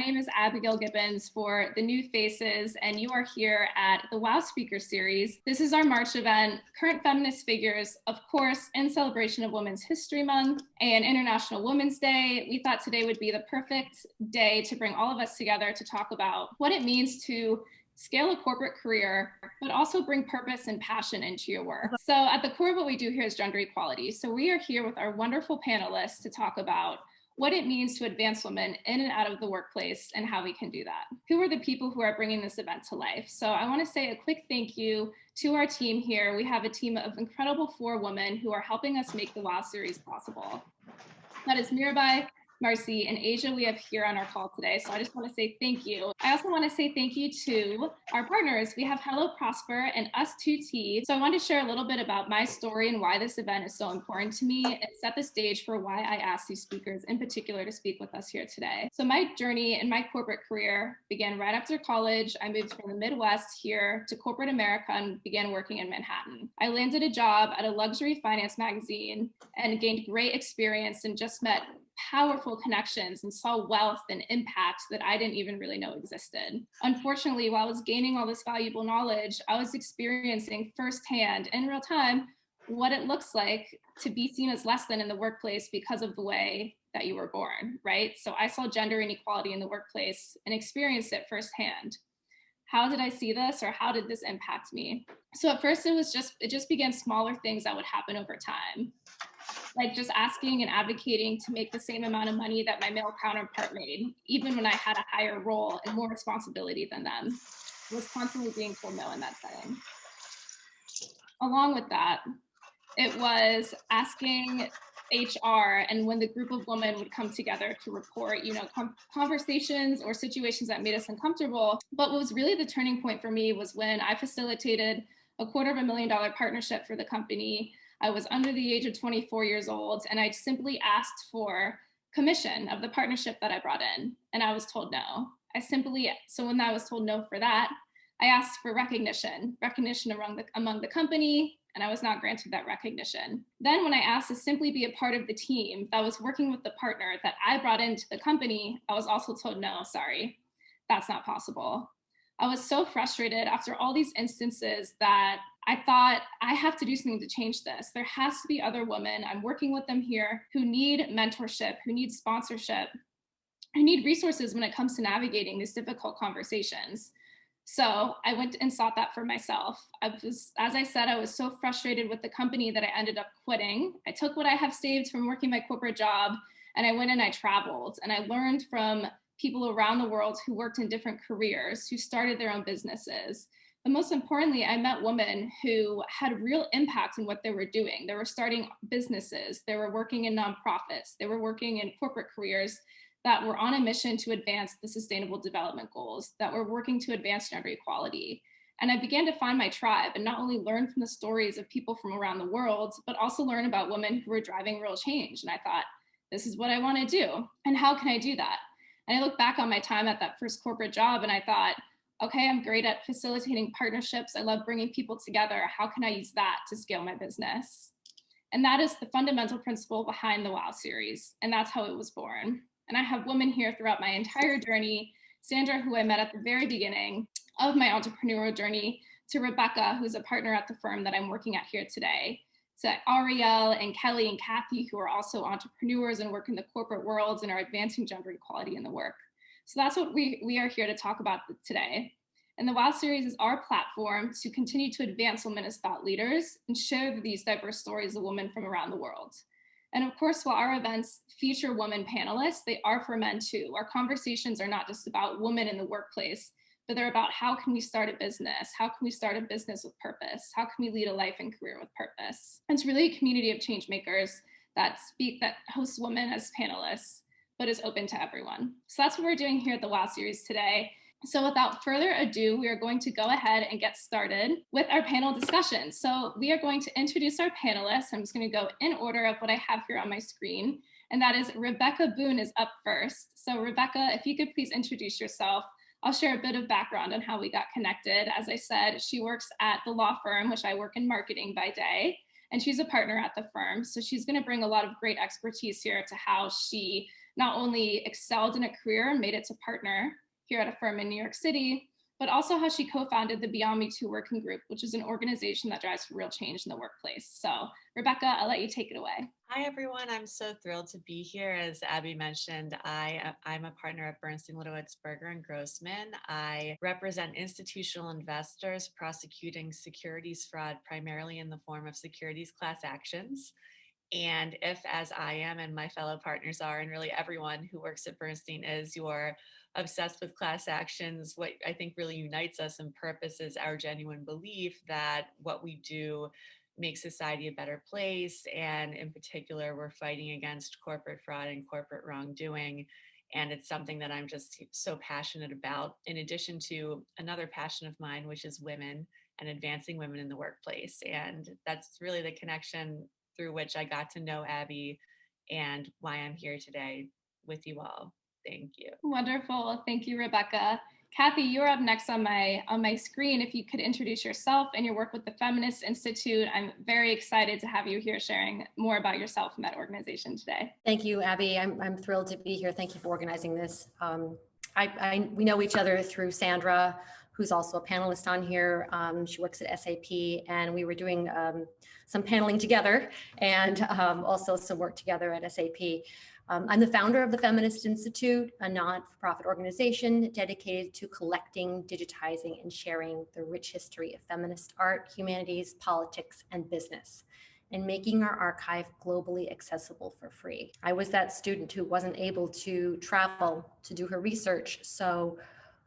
name is Abigail Gibbons for the New Faces, and you are here at the WOW Speaker Series. This is our March event, Current Feminist Figures, of course, in celebration of Women's History Month and International Women's Day. We thought today would be the perfect day to bring all of us together to talk about what it means to scale a corporate career, but also bring purpose and passion into your work. So at the core of what we do here is gender equality. So we are here with our wonderful panelists to talk about what it means to advance women in and out of the workplace and how we can do that. Who are the people who are bringing this event to life? So I want to say a quick thank you to our team here. We have a team of incredible 4 women who are helping us make the WOW series possible. That is Mirabai, Marcy, and Asia we have here on our call today. So I just want to say thank you. I also want to say thank you to our partners. We have Hello Prosper and Us2T. So I want to share a little bit about my story and why this event is so important to me and set the stage for why I asked these speakers in particular to speak with us here today. So my journey in my corporate career began right after college. I moved from the Midwest here to corporate America and began working in Manhattan. I landed a job at a luxury finance magazine and gained great experience and just met powerful connections and saw wealth and impact that I didn't even really know existed. Unfortunately, while I was gaining all this valuable knowledge, I was experiencing firsthand in real time what it looks like to be seen as less than in the workplace because of the way that you were born, right? So I saw gender inequality in the workplace and experienced it firsthand. How did I see this, or how did this impact me? So at first it just began smaller things that would happen over time, like just asking and advocating to make the same amount of money that my male counterpart made, even when I had a higher role and more responsibility than them. I was constantly being told no in that setting. Along with that, it was asking HR and when the group of women would come together to report, conversations or situations that made us uncomfortable. But what was really the turning point for me was when I facilitated a $250,000 partnership for the company. I was under the age of 24 years old, and I simply asked for commission of the partnership that I brought in, and I was told no. So when I was told no for that, I asked for recognition among the company, and I was not granted that recognition. Then when I asked to simply be a part of the team that was working with the partner that I brought into the company, I was also told no, sorry, that's not possible. I was so frustrated after all these instances that I thought, I have to do something to change this. There has to be other women, I'm working with them here, who need mentorship, who need sponsorship, who need resources when it comes to navigating these difficult conversations. So I went and sought that for myself. As I said, I was so frustrated with the company that I ended up quitting. I took what I have saved from working my corporate job, and I went and I traveled, and I learned from people around the world who worked in different careers, who started their own businesses. But most importantly, I met women who had real impact in what they were doing. They were starting businesses, they were working in nonprofits, they were working in corporate careers that were on a mission to advance the Sustainable Development Goals, that were working to advance gender equality. And I began to find my tribe and not only learn from the stories of people from around the world, but also learn about women who were driving real change. And I thought, this is what I want to do. And how can I do that? And I look back on my time at that first corporate job and I thought, okay, I'm great at facilitating partnerships. I love bringing people together. How can I use that to scale my business? And that is the fundamental principle behind the WOW series. And that's how it was born. And I have women here throughout my entire journey. Sandra, who I met at the very beginning of my entrepreneurial journey, to Rebecca, who's a partner at the firm that I'm working at here today, to Ariel and Kelly and Kathy, who are also entrepreneurs and work in the corporate world and are advancing gender equality in the work. So that's what we are here to talk about today. And the WOW series is our platform to continue to advance women as thought leaders and share these diverse stories of women from around the world. And of course, while our events feature women panelists, they are for men too. Our conversations are not just about women in the workplace, but they're about how can we start a business? How can we start a business with purpose? How can we lead a life and career with purpose? And it's really a community of change makers that hosts women as panelists, but is open to everyone. So that's what we're doing here at the WOW series today. So without further ado, we are going to go ahead and get started with our panel discussion. So we are going to introduce our panelists. I'm just going to go in order of what I have here on my screen. And that is Rebecca Boone is up first. So Rebecca, if you could please introduce yourself. I'll share a bit of background on how we got connected. As I said, she works at the law firm, which I work in marketing by day, and she's a partner at the firm. So she's going to bring a lot of great expertise here to how she not only excelled in a career and made it to partner here at a firm in New York City, but also how she co-founded the Beyond Me Too Working Group, which is an organization that drives real change in the workplace. So Rebecca, I'll let you take it away. Hi, everyone. I'm so thrilled to be here. As Abby mentioned, I'm a partner at Bernstein, Ludowitz, Berger, and Grossman. I represent institutional investors prosecuting securities fraud, primarily in the form of securities class actions. And if, as I am and my fellow partners are, and really everyone who works at Bernstein is, you're obsessed with class actions, what I think really unites us in purpose is our genuine belief that what we do makes society a better place. And in particular, we're fighting against corporate fraud and corporate wrongdoing. And it's something that I'm just so passionate about, in addition to another passion of mine, which is women and advancing women in the workplace. And that's really the connection through which I got to know Abby and why I'm here today with you all. Thank you. Wonderful. Thank you, Rebecca. Kathy, you're up next on my screen. If you could introduce yourself and your work with the Feminist Institute. I'm very excited to have you here sharing more about yourself and that organization today. Thank you, Abby. I'm thrilled to be here. Thank you for organizing this. We know each other through Sandra, who's also a panelist on here. She works at SAP, and we were doing some paneling together and also some work together at SAP. I'm the founder of the Feminist Institute, a not-for-profit organization dedicated to collecting, digitizing, and sharing the rich history of feminist art, humanities, politics, and business, and making our archive globally accessible for free. I was that student who wasn't able to travel to do her research, so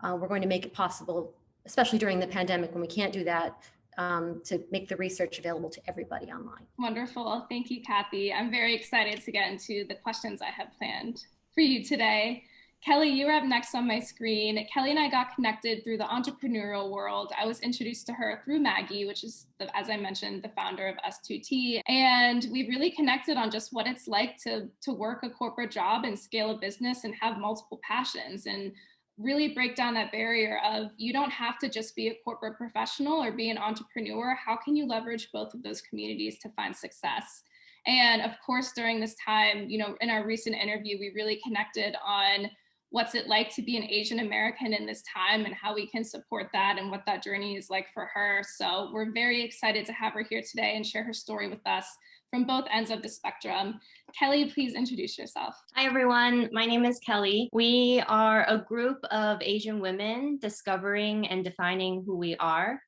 we're going to make it possible, especially during the pandemic when we can't do that, to make the research available to everybody online. Wonderful. Thank you, Kathy. I'm very excited to get into the questions I have planned for you today. Kelly, you're up next on my screen. Kelly and I got connected through the entrepreneurial world. I was introduced to her through Maggie, which is, as I mentioned, the founder of S2T. And we really connected on just what it's like to work a corporate job and scale a business and have multiple passions, and really break down that barrier of you don't have to just be a corporate professional or be an entrepreneur. How can you leverage both of those communities to find success? And of course, during this time, in our recent interview, we really connected on what's it like to be an Asian American in this time and how we can support that and what that journey is like for her. So we're very excited to have her here today and share her story with us from both ends of the spectrum. Kelly, please introduce yourself. Hi, everyone. My name is Kelly. We are a group of Asian women discovering and defining who we are.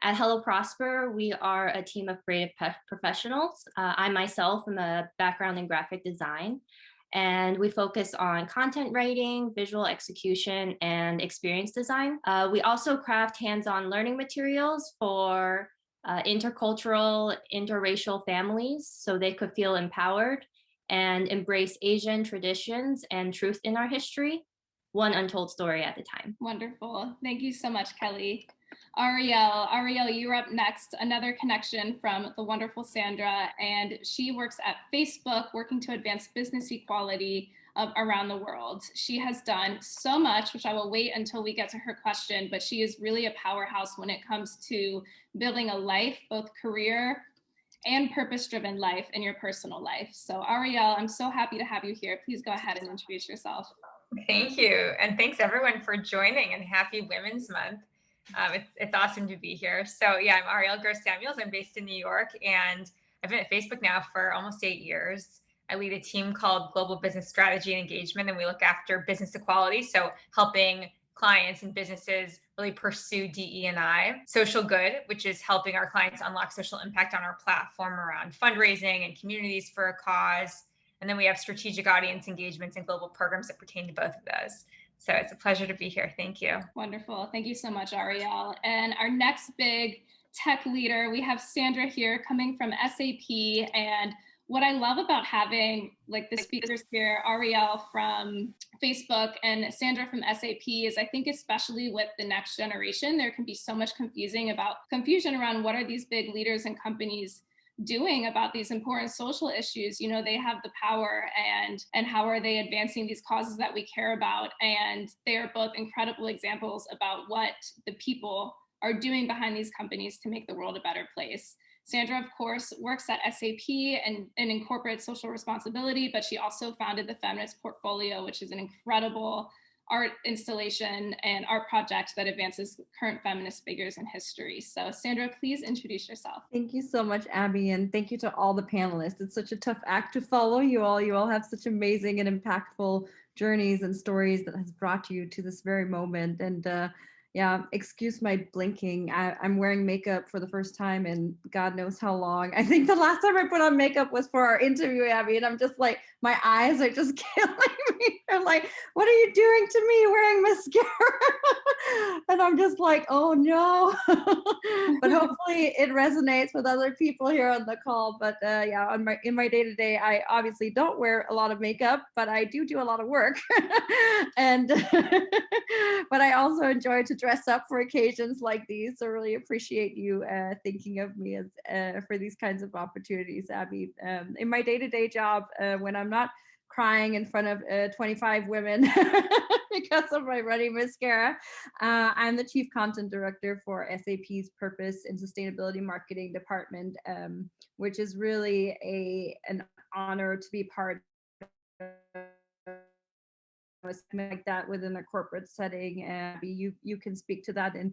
At Hello Prosper, we are a team of creative professionals. I myself am a background in graphic design, and we focus on content writing, visual execution, and experience design. We also craft hands-on learning materials for intercultural, interracial families so they could feel empowered and embrace Asian traditions and truth in our history, one untold story at a time. Wonderful. Thank you so much, Kelly. Ariel, you're up next. Another connection from the wonderful Sandra, and she works at Facebook, working to advance business equality around the world. She has done so much, which I will wait until we get to her question, but she is really a powerhouse when it comes to building a life, both career and purpose-driven life in your personal life. So Ariel, I'm so happy to have you here. Please go ahead and introduce yourself. Thank you. And thanks everyone for joining, and happy Women's Month. It's awesome to be here. So yeah, I'm Ariel Gross-Samuels. I'm based in New York, and I've been at Facebook now for almost 8 years. I lead a team called Global Business Strategy and Engagement, and we look after business equality. So helping clients and businesses really pursue DE&I, social good, which is helping our clients unlock social impact on our platform around fundraising and communities for a cause. And then we have strategic audience engagements and global programs that pertain to both of those. So it's a pleasure to be here. Thank you. Wonderful. Thank you so much, Ariel. And our next big tech leader, we have Sandra here coming from SAP. And what I love about having the speakers here, Ariel from Facebook and Sandra from SAP, is I think especially with the next generation, there can be so much confusion around what are these big leaders and companies doing about these important social issues. They have the power, and how are they advancing these causes that we care about? And they are both incredible examples about what the people are doing behind these companies to make the world a better place. Sandra, of course, works at SAP and in corporate social responsibility, but she also founded the Feminist Portfolio, which is an incredible art installation and art project that advances current feminist figures in history. So Sandra, please introduce yourself. Thank you so much, Abby, and thank you to all the panelists. It's such a tough act to follow you all. You all have such amazing and impactful journeys and stories that has brought you to this very moment. And yeah, excuse my blinking. I'm wearing makeup for the first time in God knows how long. I think the last time I put on makeup was for our interview, Abby, and I'm just like, my eyes are just killing me. They're like, what are you doing to me wearing mascara? And I'm just like, oh no. But hopefully it resonates with other people here on the call. But yeah, in my day-to-day, I obviously don't wear a lot of makeup, but I do a lot of work. And but I also enjoy to dress up for occasions like these. So really appreciate you thinking of me as for these kinds of opportunities, Abby. In my day-to-day job, when I'm not crying in front of 25 women because of my runny mascara, I'm the Chief Content Director for SAP's Purpose and Sustainability Marketing Department, which is really an honor to be part of something like that within a corporate setting. You can speak to that in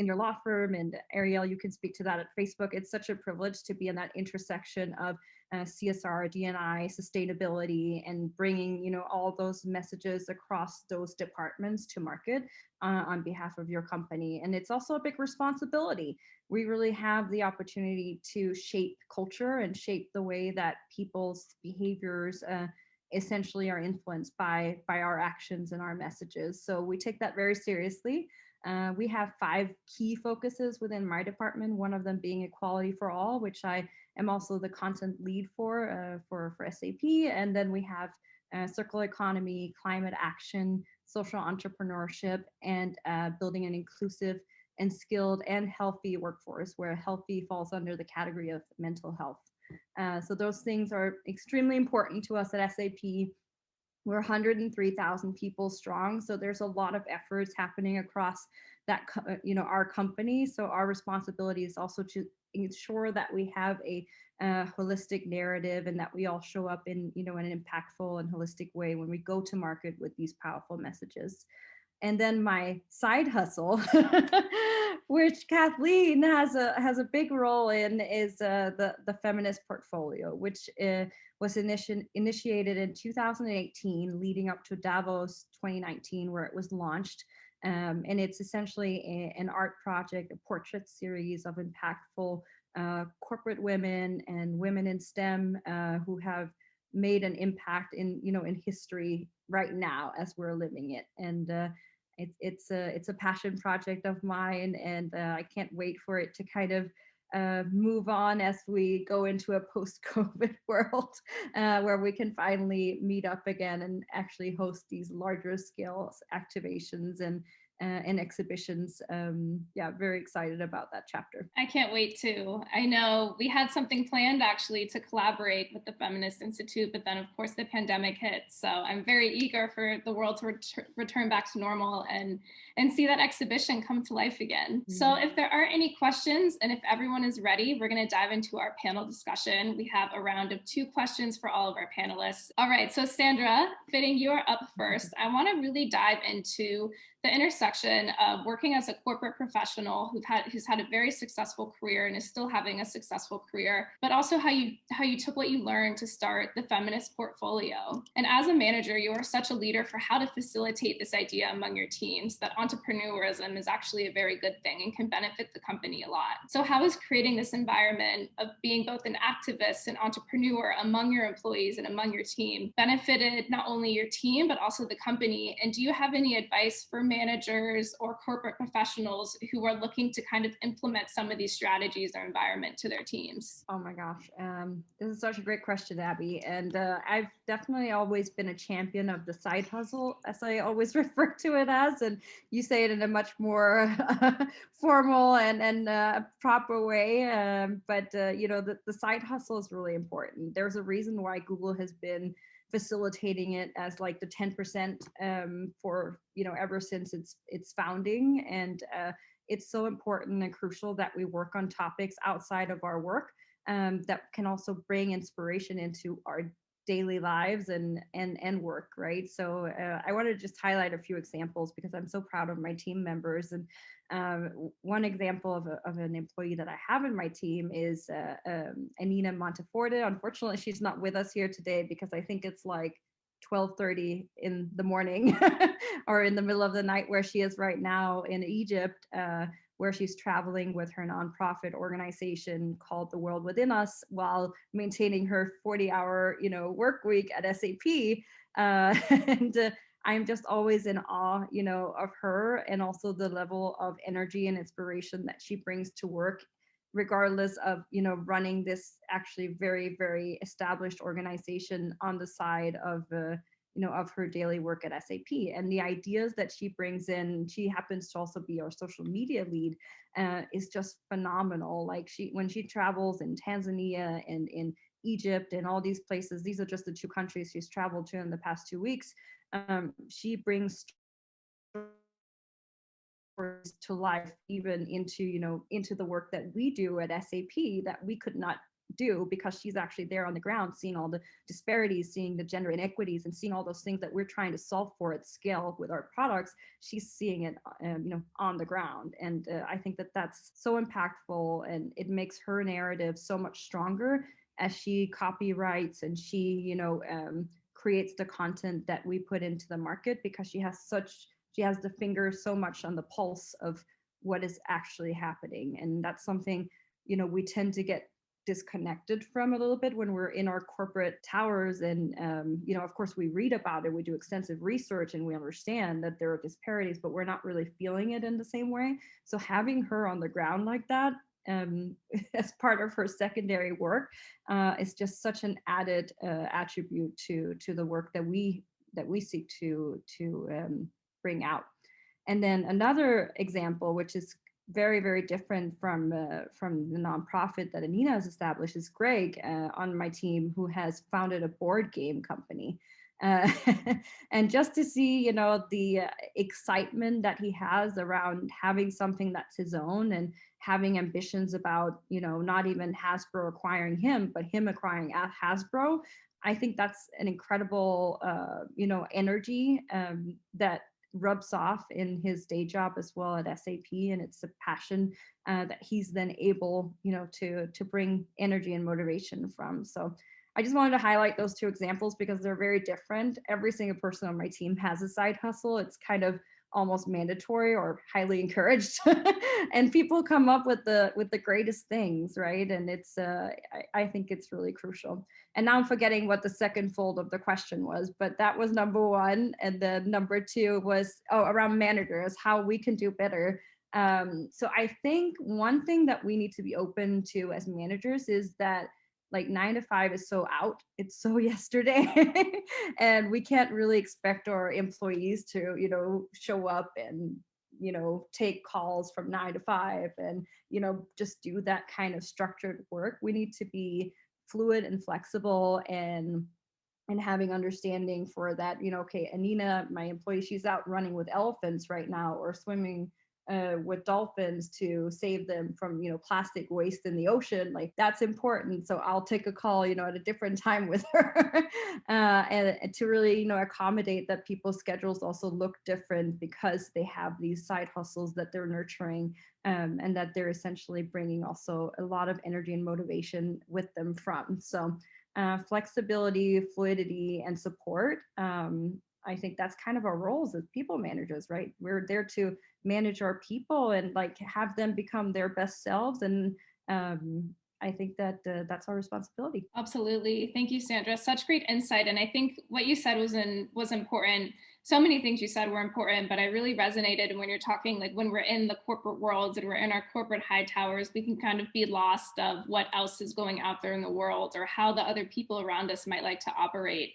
your law firm, and Ariel, you can speak to that at Facebook. It's such a privilege to be in that intersection of CSR, D&I, sustainability, and bringing all those messages across those departments to market on behalf of your company. And it's also a big responsibility. We really have the opportunity to shape culture and shape the way that people's behaviors essentially are influenced by our actions and our messages. So we take that very seriously. We have 5 key focuses within my department, one of them being equality for all, which I am also the content lead for SAP. And then we have circular economy, climate action, social entrepreneurship, and building an inclusive and skilled and healthy workforce, where healthy falls under the category of mental health. So those things are extremely important to us at SAP. We're 103,000 people strong, so there's a lot of efforts happening across that, our company. So our responsibility is also to ensure that we have a holistic narrative, and that we all show up in, an impactful and holistic way when we go to market with these powerful messages. And then my side hustle, which Kathleen has a big role in, is the Feminist Portfolio, which was initiated in 2018, leading up to Davos 2019, where it was launched. And it's essentially an art project, a portrait series of impactful corporate women and women in STEM who have made an impact in history right now as we're living it. And it's a passion project of mine, and I can't wait for it to kind of move on as we go into a post-COVID world where we can finally meet up again and actually host these larger scale activations and exhibitions. Yeah, very excited about that chapter. I can't wait to. I know we had something planned actually to collaborate with the Feminist Institute, but then of course the pandemic hit. So I'm very eager for the world to return back to normal and see that exhibition come to life again. Mm-hmm. So if there are any questions, and if everyone is ready, we're going to dive into our panel discussion. We have a round of 2 questions for all of our panelists. All right, so Sandra, fitting you are up first. I want to really dive into the intersection of working as a corporate professional who's had a very successful career and is still having a successful career, but also how you took what you learned to start the Feminist Portfolio. And as a manager, you are such a leader for how to facilitate this idea among your teams that entrepreneurism is actually a very good thing and can benefit the company a lot. So how is creating this environment of being both an activist and entrepreneur among your employees and among your team benefited not only your team, but also the company? And do you have any advice for managers or corporate professionals who are looking to kind of implement some of these strategies or environment to their teams? Oh my gosh, this is such a great question, Abby. And I've definitely always been a champion of the side hustle, as I always refer to it as. And you say it in a much more formal and proper way. But the side hustle is really important. There's a reason why Google has been facilitating it as like the 10% for ever since its founding, and it's so important and crucial that we work on topics outside of our work that can also bring inspiration into our daily lives and work, right? So I want to just highlight a few examples because I'm so proud of my team members. And one example of an employee that I have in my team is Anina Monteforte. Unfortunately, she's not with us here today because I think it's like 12:30 in the morning or in the middle of the night where she is right now in Egypt, where she's traveling with her nonprofit organization called The World Within Us while maintaining her 40-hour, work week at SAP. And I'm just always in awe, of her and also the level of energy and inspiration that she brings to work, regardless of, running this actually very, very established organization on the side of of her daily work at SAP. And the ideas that she brings in, she happens to also be our social media lead, is just phenomenal. Like when she travels in Tanzania and in Egypt and all these places, these are just the 2 countries she's traveled to in the past 2 weeks. She brings to life, even into the work that we do at SAP that we could not do because she's actually there on the ground, seeing all the disparities, seeing the gender inequities, and seeing all those things that we're trying to solve for at scale with our products. She's seeing it, on the ground, and I think that that's so impactful, and it makes her narrative so much stronger as she copyrights and she, creates the content that we put into the market, because she has the finger so much on the pulse of what is actually happening. And that's something, we tend to get disconnected from a little bit when we're in our corporate towers. And, of course, we read about it, we do extensive research, and we understand that there are disparities, but we're not really feeling it in the same way. So having her on the ground like that, as part of her secondary work, is just such an added attribute to the work that we seek to bring out. And then another example, which is very, very different from the nonprofit that Anina has established, is Greg on my team, who has founded a board game company. And just to see, the excitement that he has around having something that's his own and having ambitions about, not even Hasbro acquiring him, but him acquiring Hasbro. I think that's an incredible, energy that rubs off in his day job as well at SAP, and it's a passion that he's then able, to bring energy and motivation from. So I just wanted to highlight those 2 examples because they're very different. Every single person on my team has a side hustle. It's kind of almost mandatory or highly encouraged, and people come up with the greatest things, right? And it's I think it's really crucial. And now I'm forgetting what the second fold of the question was, but that was number 1, and then number 2 was around managers, how we can do better. So I think one thing that we need to be open to as managers is that, like, 9 to 5 is so out, it's so yesterday, and we can't really expect our employees to, show up and, take calls from 9 to 5 and, just do that kind of structured work. We need to be fluid and flexible and having understanding for that, okay, Anina, my employee, she's out running with elephants right now, or swimming with dolphins to save them from, plastic waste in the ocean. Like, that's important. So I'll take a call, at a different time with her, and to really, accommodate that people's schedules also look different because they have these side hustles that they're nurturing, and that they're essentially bringing also a lot of energy and motivation with them from. So flexibility, fluidity, and support. I think that's kind of our roles as people managers, right? We're there to manage our people and, like, have them become their best selves. And I think that that's our responsibility. Absolutely. Thank you, Sandra. Such great insight. And I think what you said was important. So many things you said were important, but I really resonated when you're talking, like, when we're in the corporate world and we're in our corporate high towers, we can kind of be lost of what else is going out there in the world or how the other people around us might like to operate.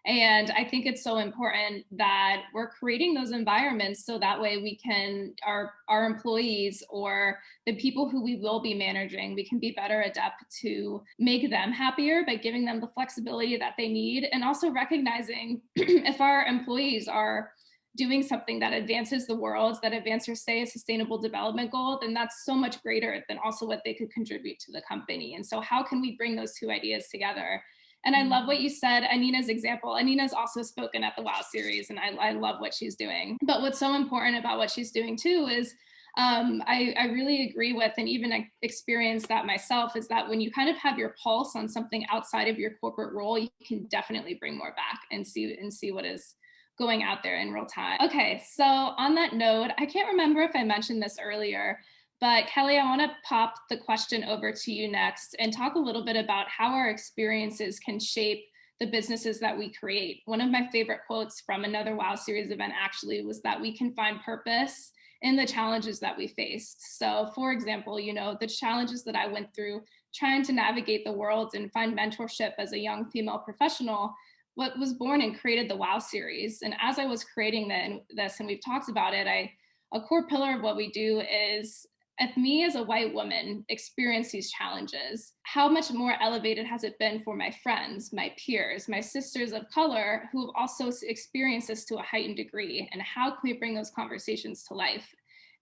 And I think it's so important that we're creating those environments so that way we can, our employees or the people who we will be managing, we can be better adept to make them happier by giving them the flexibility that they need. And also recognizing if our employees are doing something that advances the world, that advances, say, a sustainable development goal, then that's so much greater than also what they could contribute to the company. And so how can we bring those two ideas together? And I love what you said, Anina's example. Anina's also spoken at the WOW series, and I love what she's doing. But what's so important about what she's doing too is I really agree with, and even experienced that myself, is that when you kind of have your pulse on something outside of your corporate role, you can definitely bring more back and see what is going out there in real time. Okay, so on that note, I can't remember if I mentioned this earlier, but Kelly, I want to pop the question over to you next and talk a little bit about how our experiences can shape the businesses that we create. One of my favorite quotes from another WOW series event actually was that we can find purpose in the challenges that we faced. So for example, the challenges that I went through trying to navigate the world and find mentorship as a young female professional, what was born and created the WOW series. And as I was creating this, and we've talked about it, a core pillar of what we do is, if me as a white woman experience these challenges, how much more elevated has it been for my friends, my peers, my sisters of color who have also experienced this to a heightened degree? And how can we bring those conversations to life?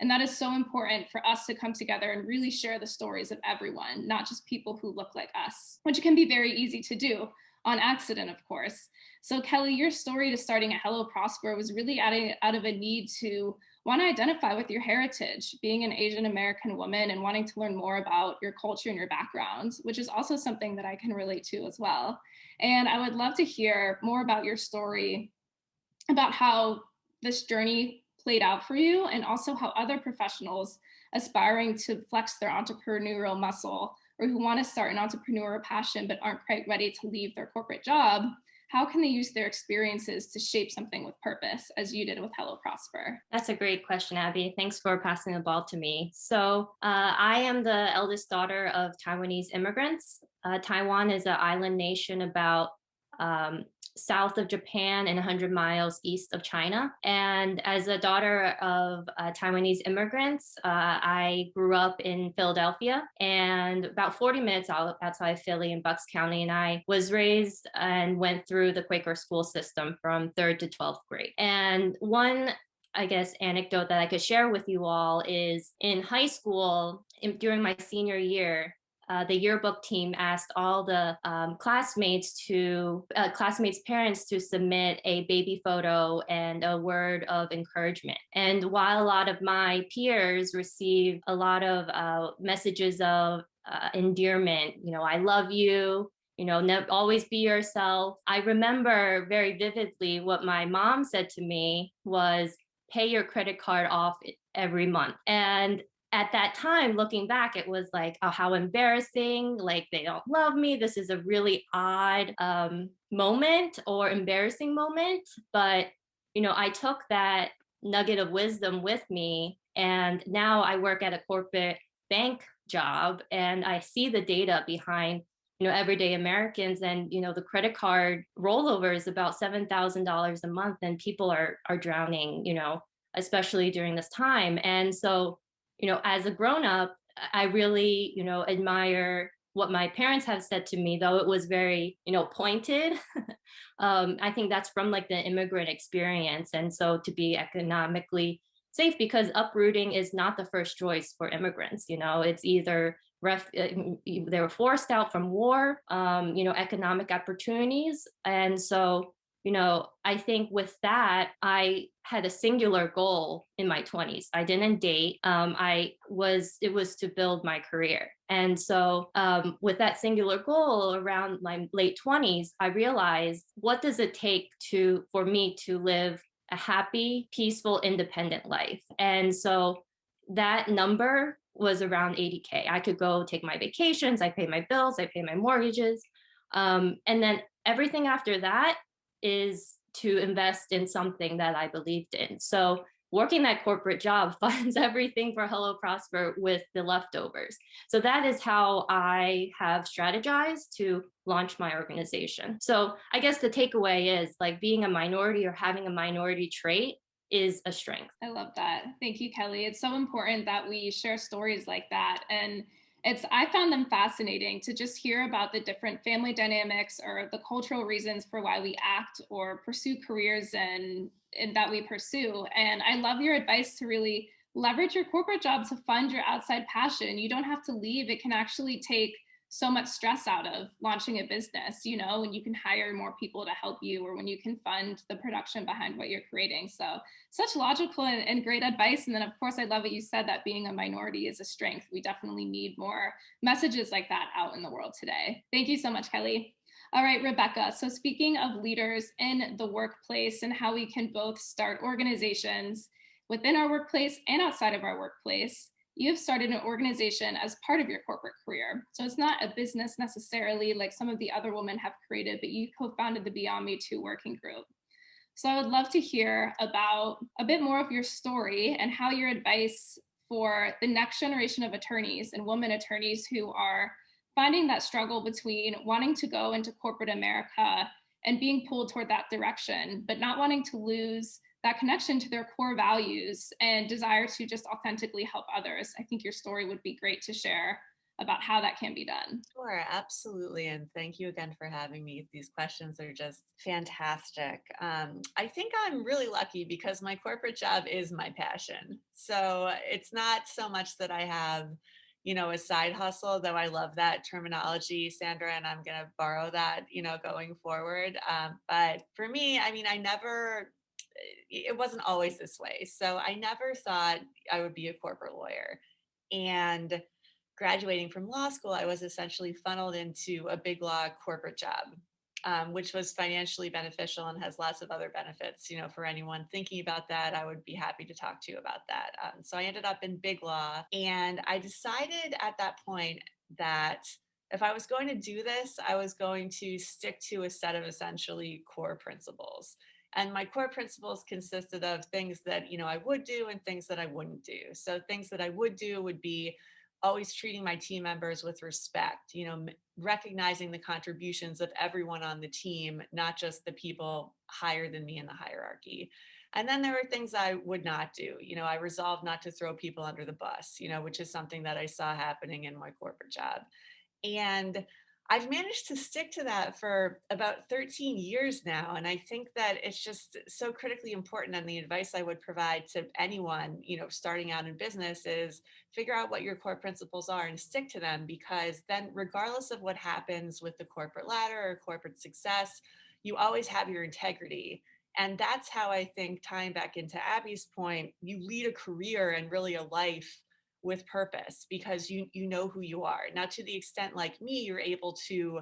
And that is so important for us to come together and really share the stories of everyone, not just people who look like us, which can be very easy to do on accident, of course. So Kelly, your story to starting at Hello Prosper was really out of a need to want to identify with your heritage, being an Asian American woman and wanting to learn more about your culture and your background, which is also something that I can relate to as well. And I would love to hear more about your story, about how this journey played out for you, and also how other professionals aspiring to flex their entrepreneurial muscle, or who want to start an entrepreneurial passion but aren't quite ready to leave their corporate job, how can they use their experiences to shape something with purpose, as you did with Hello Prosper? That's a great question, Abby. Thanks for passing the ball to me. So I am the eldest daughter of Taiwanese immigrants. Taiwan is an island nation about south of Japan and 100 miles east of China. And as a daughter of Taiwanese immigrants, I grew up in Philadelphia and about 40 minutes outside Philly in Bucks County. And I was raised and went through the Quaker school system from 3rd to 12th grade. And one, I guess, anecdote that I could share with you all is in high school, during my senior year, the yearbook team asked all the classmates' parents to submit a baby photo and a word of encouragement. And while a lot of my peers received a lot of messages of endearment, I love you, always be yourself, I remember very vividly what my mom said to me was, pay your credit card off every month. And at that time, looking back, it was like, oh, how embarrassing, like they don't love me. This is a really odd moment or embarrassing moment. But, I took that nugget of wisdom with me. And now I work at a corporate bank job and I see the data behind, everyday Americans, and, the credit card rollover is about $7,000 a month and people are drowning, especially during this time. And so, as a grown-up, I really, admire what my parents have said to me, though it was very, pointed. I think that's from like the immigrant experience. And so to be economically safe, because uprooting is not the first choice for immigrants, it's either they were forced out from war, economic opportunities. And so, I think with that, I had a singular goal in my 20s. I didn't date. It was to build my career. And so with that singular goal around my late 20s, I realized, what does it take for me to live a happy, peaceful, independent life? And so that number was around 80K. I could go take my vacations, I pay my bills, I pay my mortgages. And then everything after that is to invest in something that I believed in. So working that corporate job funds everything for Hello Prosper with the leftovers. So that is how I have strategized to launch my organization. So I guess the takeaway is, like, being a minority or having a minority trait is a strength. I love that. Thank you, Kelly. It's so important that we share stories like that. And I found them fascinating to just hear about the different family dynamics or the cultural reasons for why we act or pursue careers and that we pursue. And I love your advice to really leverage your corporate job to fund your outside passion. You don't have to leave. It can actually take so much stress out of launching a business, when you can hire more people to help you, or when you can fund the production behind what you're creating. So such logical and great advice. And then of course, I love what you said, that being a minority is a strength. We definitely need more messages like that out in the world today. Thank you so much, Kelly. All right, Rebecca. So speaking of leaders in the workplace and how we can both start organizations within our workplace and outside of our workplace, you have started an organization as part of your corporate career. So it's not a business necessarily like some of the other women have created, but you co-founded the Beyond Me Too working group. So I would love to hear about a bit more of your story and how your advice for the next generation of attorneys and women attorneys who are finding that struggle between wanting to go into corporate America and being pulled toward that direction, but not wanting to lose that connection to their core values and desire to just authentically help others. I think your story would be great to share about how that can be done. Sure, absolutely. And thank you again for having me. These questions are just fantastic. I think I'm really lucky because my corporate job is my passion. So it's not so much that I have, a side hustle, though I love that terminology, Sandra, and I'm going to borrow that, going forward. But for me, it wasn't always this way. So I never thought I would be a corporate lawyer. And graduating from law school, I was essentially funneled into a big law corporate job, which was financially beneficial and has lots of other benefits. For anyone thinking about that, I would be happy to talk to you about that. So I ended up in big law, and I decided at that point that if I was going to do this, I was going to stick to a set of essentially core principles. And my core principles consisted of things that, I would do and things that I wouldn't do. So things that I would do would be always treating my team members with respect, recognizing the contributions of everyone on the team, not just the people higher than me in the hierarchy. And then there were things I would not do. I resolved not to throw people under the bus, which is something that I saw happening in my corporate job. And I've managed to stick to that for about 13 years now. And I think that it's just so critically important. And the advice I would provide to anyone, starting out in business is figure out what your core principles are and stick to them, because then regardless of what happens with the corporate ladder or corporate success, you always have your integrity. And that's how I think, tying back into Abby's point, you lead a career and really a life with purpose, because you know who you are. Now, to the extent like me, you're able to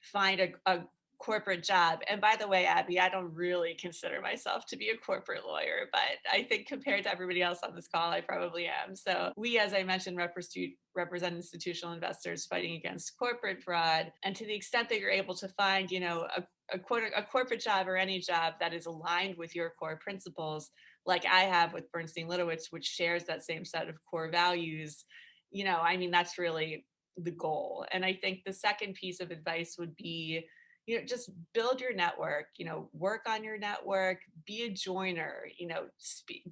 find a corporate job. And by the way, Abby, I don't really consider myself to be a corporate lawyer, but I think compared to everybody else on this call, I probably am. So we, as I mentioned, represent institutional investors fighting against corporate fraud. And to the extent that you're able to find, a corporate job or any job that is aligned with your core principles, like I have with Bernstein Litowitz, which shares that same set of core values, that's really the goal. And I think the second piece of advice would be, just build your network, work on your network, be a joiner,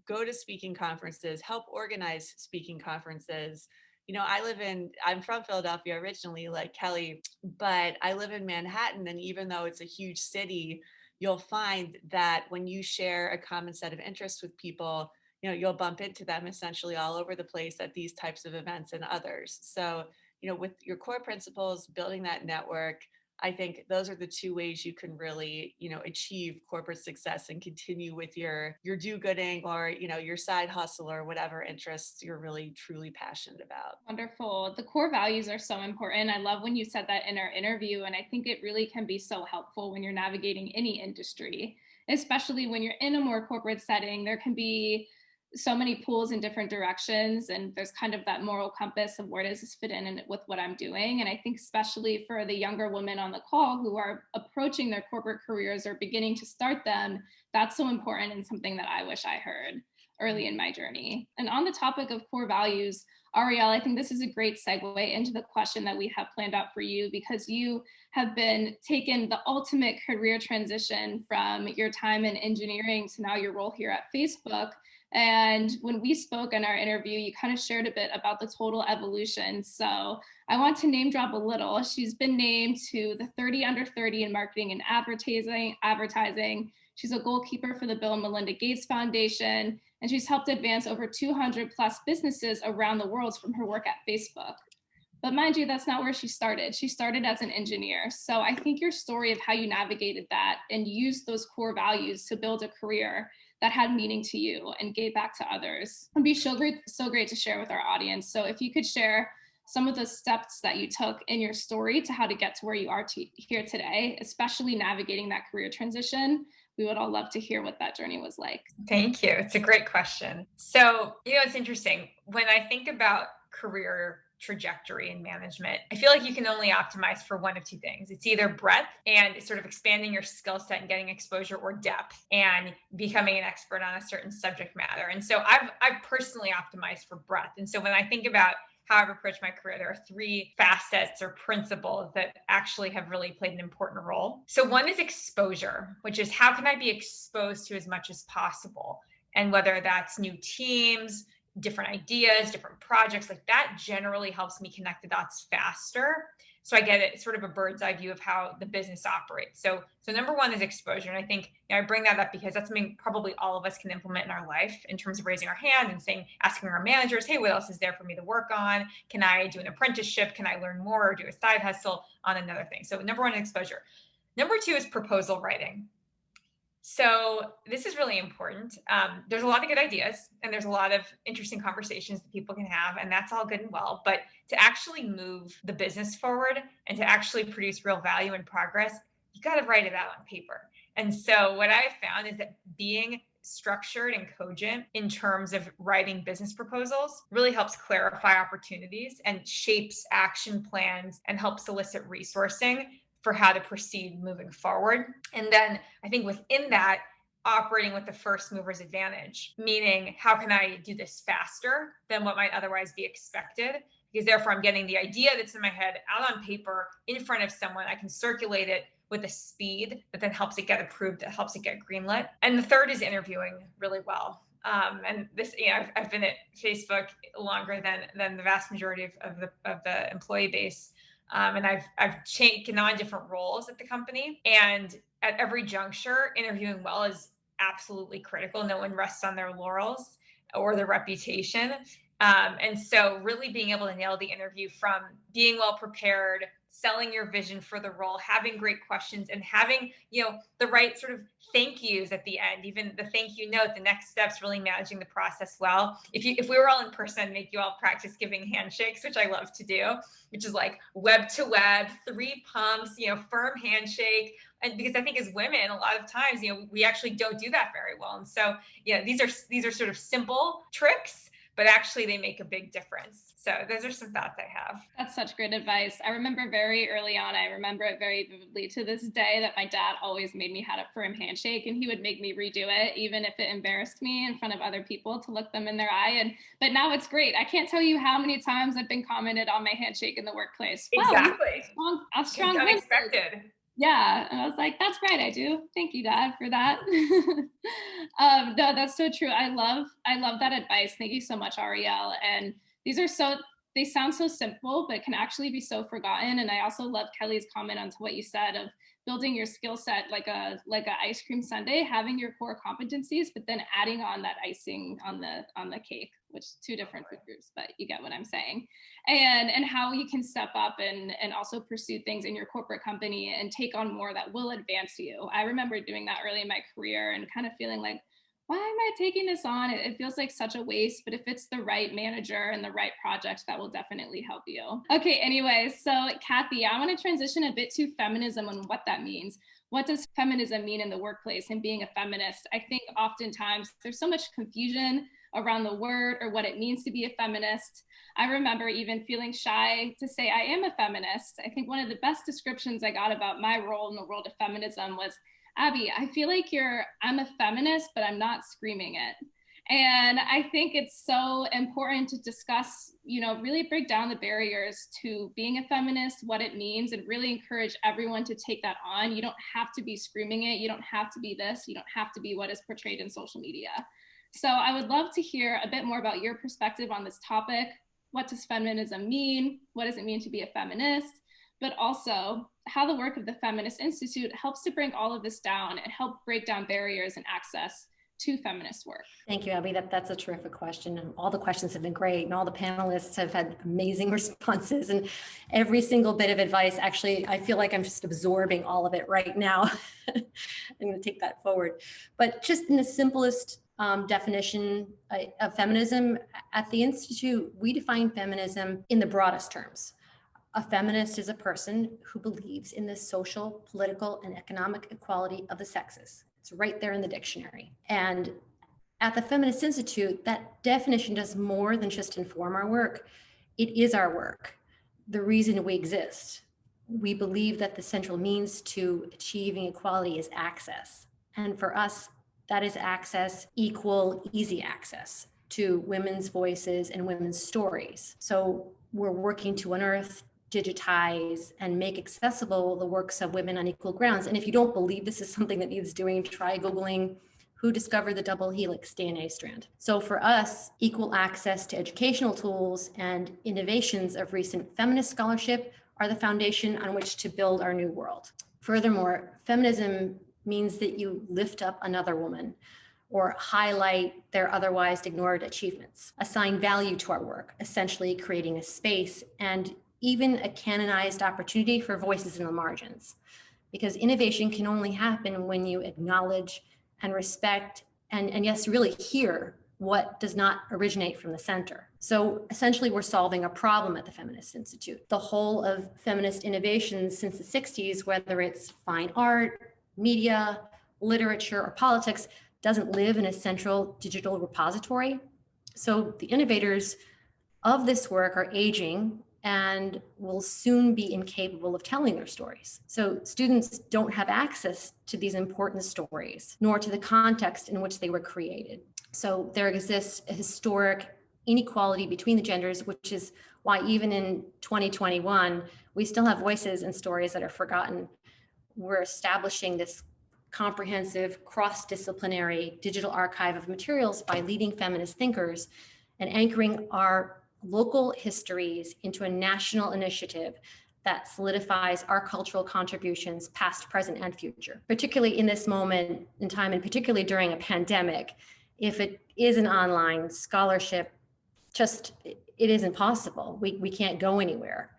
go to speaking conferences, help organize speaking conferences. I'm from Philadelphia originally, like Kelly, but I live in Manhattan. And even though it's a huge city, you'll find that when you share a common set of interests with people, you'll bump into them essentially all over the place at these types of events and others. So, with your core principles, building that network, I think those are the two ways you can really, achieve corporate success and continue with your do-gooding or, your side hustle or whatever interests you're really truly passionate about. Wonderful. The core values are so important. I love when you said that in our interview, and I think it really can be so helpful when you're navigating any industry, especially when you're in a more corporate setting. There can be so many pulls in different directions, and there's kind of that moral compass of where does this fit in with what I'm doing. And I think especially for the younger women on the call who are approaching their corporate careers or beginning to start them, that's so important and something that I wish I heard early in my journey. And on the topic of core values, Ariel, I think this is a great segue into the question that we have planned out for you, because you have been taken the ultimate career transition from your time in engineering to now your role here at Facebook. And when we spoke in our interview, you kind of shared a bit about the total evolution. So I want to name drop a little. She's been named to the 30 under 30 in marketing and advertising. She's a goalkeeper for the Bill and Melinda Gates Foundation, and she's helped advance over 200 plus businesses around the world from her work at Facebook. But mind you, that's not where she started. She started as an engineer. So I think your story of how you navigated that and used those core values to build a career that had meaning to you and gave back to others would be so great to share with our audience. So if you could share some of the steps that you took in your story to how to get to where you are here today, especially navigating that career transition, we would all love to hear what that journey was like. Thank you. It's a great question. So, it's interesting. When I think about career trajectory in management, I feel like you can only optimize for one of two things. It's either breadth and sort of expanding your skill set and getting exposure, or depth and becoming an expert on a certain subject matter. And so I've personally optimized for breadth. And so when I think about how I've approached my career, there are three facets or principles that actually have really played an important role. So one is exposure, which is how can I be exposed to as much as possible? And whether that's new teams, different ideas, different projects, like that generally helps me connect the dots faster. So I get it, sort of a bird's eye view of how the business operates. So number one is exposure. And I think I bring that up because that's something probably all of us can implement in our life in terms of raising our hand and asking our managers, hey, what else is there for me to work on? Can I do an apprenticeship? Can I learn more or do a side hustle on another thing? So number one is exposure. Number two is proposal writing. So this is really important. There's a lot of good ideas and there's a lot of interesting conversations that people can have, and that's all good and well. But to actually move the business forward and to actually produce real value and progress, you got to write it out on paper. And so what I found is that being structured and cogent in terms of writing business proposals really helps clarify opportunities and shapes action plans and helps solicit resourcing for how to proceed moving forward. And then I think within that, operating with the first mover's advantage, meaning how can I do this faster than what might otherwise be expected? Because therefore I'm getting the idea that's in my head out on paper in front of someone. I can circulate it with a speed that then helps it get approved, that helps it get greenlit. And the third is interviewing really well. And this, I've been at Facebook longer than the vast majority of the employee base. And I've taken on different roles at the company, and at every juncture, interviewing well is absolutely critical. No one rests on their laurels or their reputation. And so really being able to nail the interview from being well prepared, selling your vision for the role, having great questions, and having, the right sort of thank yous at the end, even the thank you note, the next steps, really managing the process well. If we were all in person, I'd make you all practice giving handshakes, which I love to do, which is like web to web, 3 pumps, firm handshake. And because I think as women, a lot of times, we actually don't do that very well. And so, these are sort of simple tricks, but actually they make a big difference. So those are some thoughts I have. That's such great advice. I remember very early on, I remember it very vividly to this day, that my dad always made me have a firm handshake, and he would make me redo it, even if it embarrassed me in front of other people to look them in their eye. But now it's great. I can't tell you how many times I've been commented on my handshake in the workplace. Exactly. Wow, a strong unexpected. Yeah. And I was like, that's right, I do. Thank you, Dad, for that. No, that's so true. I love that advice. Thank you so much, Ariel. And they sound so simple, but can actually be so forgotten. And I also love Kelly's comment on what you said of building your skill set like a ice cream sundae, having your core competencies, but then adding on that icing on the cake, which is 2 different food groups, but you get what I'm saying. And how you can step up and also pursue things in your corporate company and take on more that will advance you. I remember doing that early in my career and kind of feeling like, why am I taking this on? It feels like such a waste, but if it's the right manager and the right project, that will definitely help you. Okay, anyway, so Kathy, I want to transition a bit to feminism and what that means. What does feminism mean in the workplace and being a feminist? I think oftentimes there's so much confusion around the word or what it means to be a feminist. I remember even feeling shy to say I am a feminist. I think one of the best descriptions I got about my role in the world of feminism was, Abby, I feel like I'm a feminist, but I'm not screaming it. And I think it's so important to discuss, really break down the barriers to being a feminist, what it means, and really encourage everyone to take that on. You don't have to be screaming it. You don't have to be this. You don't have to be what is portrayed in social media. So I would love to hear a bit more about your perspective on this topic. What does feminism mean? What does it mean to be a feminist? But also how the work of the Feminist Institute helps to bring all of this down and help break down barriers and access to feminist work. Thank you, Abby. That's a terrific question. And all the questions have been great. And all the panelists have had amazing responses. And every single bit of advice, actually, I feel like I'm just absorbing all of it right now. I'm going to take that forward. But just in the simplest definition of feminism, at the Institute, we define feminism in the broadest terms. A feminist is a person who believes in the social, political, and economic equality of the sexes. It's right there in the dictionary. And at the Feminist Institute, that definition does more than just inform our work. It is our work, the reason we exist. We believe that the central means to achieving equality is access. And for us, that is access, equal, easy access to women's voices and women's stories. So we're working to unearth, digitize, and make accessible the works of women on equal grounds. And if you don't believe this is something that needs doing, try Googling who discovered the double helix DNA strand. So for us, equal access to educational tools and innovations of recent feminist scholarship are the foundation on which to build our new world. Furthermore, feminism means that you lift up another woman or highlight their otherwise ignored achievements, assign value to our work, essentially creating a space and even a canonized opportunity for voices in the margins. Because innovation can only happen when you acknowledge and respect and yes, really hear what does not originate from the center. So essentially, we're solving a problem at the Feminist Institute. The whole of feminist innovations since the 60s, whether it's fine art, media, literature, or politics, doesn't live in a central digital repository. So the innovators of this work are aging and will soon be incapable of telling their stories. So students don't have access to these important stories, nor to the context in which they were created. So there exists a historic inequality between the genders, which is why even in 2021, we still have voices and stories that are forgotten. We're establishing this comprehensive, cross-disciplinary digital archive of materials by leading feminist thinkers and anchoring our local histories into a national initiative that solidifies our cultural contributions, past, present, and future. Particularly in this moment in time, and particularly during a pandemic, if it is an online scholarship, it isn't possible. We can't go anywhere.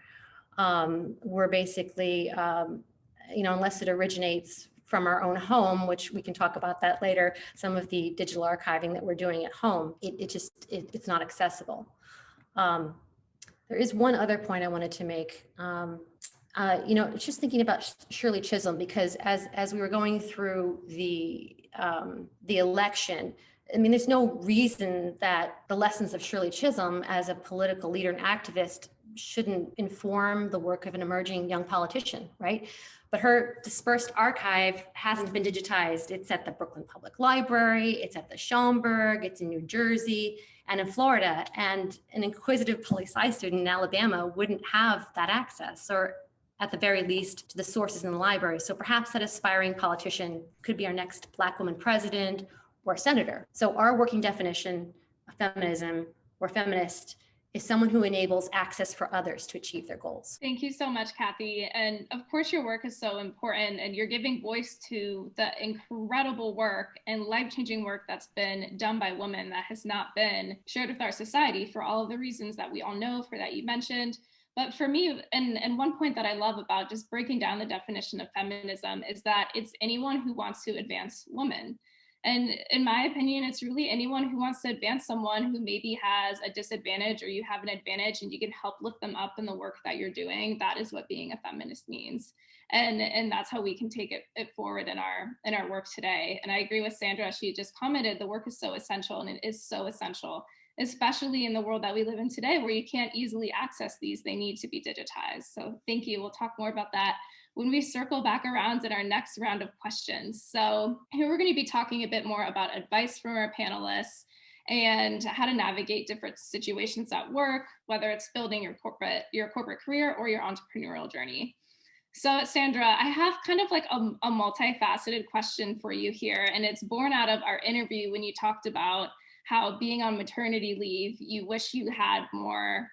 We're basically, unless it originates from our own home, which we can talk about that later, some of the digital archiving that we're doing at home, it's not accessible. There is one other point I wanted to make. Just thinking about Shirley Chisholm, because as we were going through the election, I mean, there's no reason that the lessons of Shirley Chisholm as a political leader and activist shouldn't inform the work of an emerging young politician, right? But her dispersed archive hasn't been digitized. It's at the Brooklyn Public Library, it's at the Schomburg, it's in New Jersey and in Florida. And an inquisitive poli-sci student in Alabama wouldn't have that access, or at the very least to the sources in the library. So perhaps that aspiring politician could be our next Black woman president or senator. So our working definition of feminism or feminist is someone who enables access for others to achieve their goals. Thank you so much, Kathy. And of course, your work is so important, and you're giving voice to the incredible work and life-changing work that's been done by women that has not been shared with our society for all of the reasons that we all know, for that you mentioned. But for me, and one point that I love about just breaking down the definition of feminism is that it's anyone who wants to advance women. And in my opinion, it's really anyone who wants to advance someone who maybe has a disadvantage or you have an advantage and you can help lift them up in the work that you're doing. That is what being a feminist means. And that's how we can take it forward in our work today. And I agree with Sandra. She just commented, the work is so essential, and it is so essential, especially in the world that we live in today where you can't easily access these. They need to be digitized. So thank you. We'll talk more about that when we circle back around in our next round of questions. So here we're going to be talking a bit more about advice from our panelists and how to navigate different situations at work, whether it's building your corporate career or your entrepreneurial journey. So Sandra, I have kind of like a multifaceted question for you here, and it's born out of our interview when you talked about how being on maternity leave, you wish you had more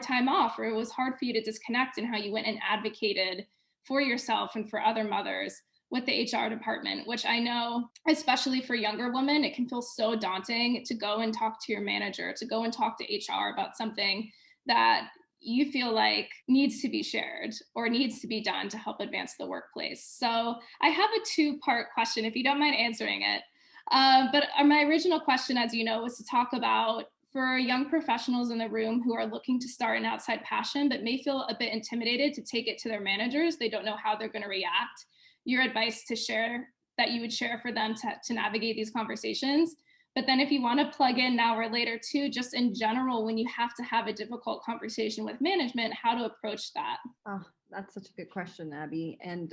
time off, or it was hard for you to disconnect, and how you went and advocated for yourself and for other mothers with the HR department, which I know, especially for younger women, it can feel so daunting to go and talk to your manager, to go and talk to HR about something that you feel like needs to be shared or needs to be done to help advance the workplace. So I have a two-part question, if you don't mind answering it. But my original question, as you know, was to talk about, for young professionals in the room who are looking to start an outside passion, but may feel a bit intimidated to take it to their managers, they don't know how they're going to react, your advice to share that you would share for them to navigate these conversations. But then if you want to plug in now or later too, just in general, when you have to have a difficult conversation with management, how to approach that. Oh, that's such a good question, Abby. And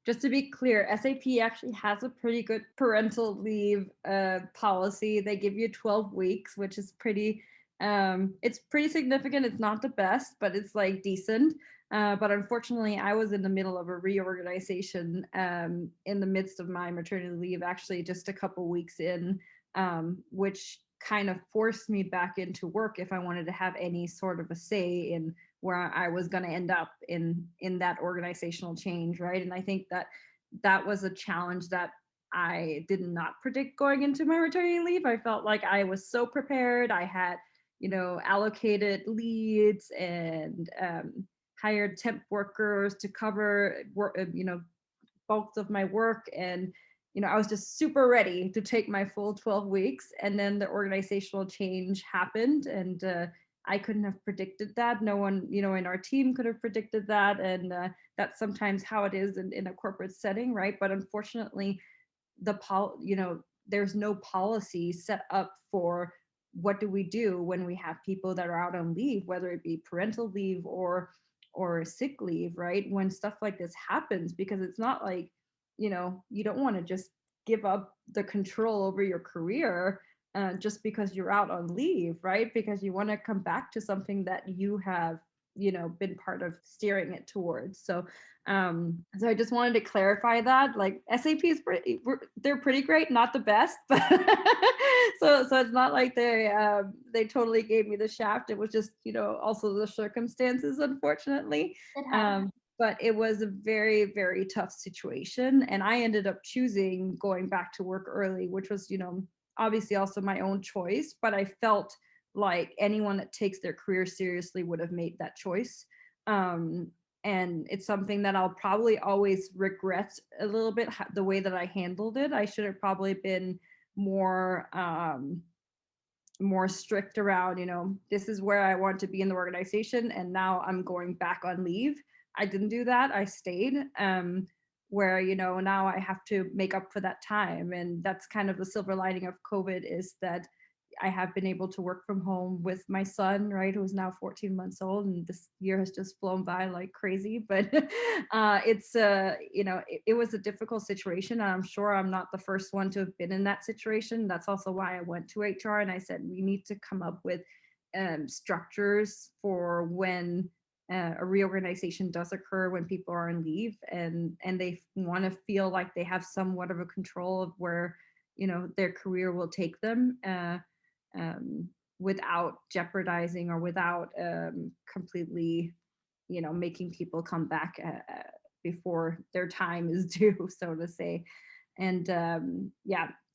just to be clear, SAP actually has a pretty good parental leave policy. They give you 12 weeks, which is it's pretty significant. It's not the best, but it's like decent. But unfortunately, I was in the middle of a reorganization in the midst of my maternity leave, actually just a couple weeks in, which kind of forced me back into work if I wanted to have any sort of a say in where I was going to end up in that organizational change, right? And I think that was a challenge that I did not predict going into my maternity leave. I felt like I was so prepared. I had, allocated leads and hired temp workers to cover bulks of my work, and I was just super ready to take my full 12 weeks. And then the organizational change happened, and I couldn't have predicted that. No one, in our team could have predicted that. And that's sometimes how it is in a corporate setting, right? But unfortunately, there's no policy set up for what do we do when we have people that are out on leave, whether it be parental leave or sick leave, right? When stuff like this happens, because it's not like, you don't want to just give up the control over your career just because you're out on leave, right? Because you want to come back to something that you have, been part of steering it towards. So I just wanted to clarify that. Like, SAP is they're pretty great, not the best, but so it's not like they totally gave me the shaft. It was just, also the circumstances, unfortunately. But it was a very, very tough situation. And I ended up choosing going back to work early, which was, obviously also my own choice. But I felt like anyone that takes their career seriously would have made that choice. And it's something that I'll probably always regret a little bit, the way that I handled it. I should have probably been more strict around, this is where I want to be in the organization, and now I'm going back on leave. I didn't do that. I stayed, where, now I have to make up for that time. And that's kind of the silver lining of COVID, is that I have been able to work from home with my son, right, who's now 14 months old, and this year has just flown by like crazy. But it's it was a difficult situation, and I'm sure I'm not the first one to have been in that situation. That's also why I went to HR and I said, we need to come up with structures for when a reorganization does occur, when people are on leave, and they want to feel like they have somewhat of a control of where their career will take them, without jeopardizing or without completely making people come back before their time is due, so to say. And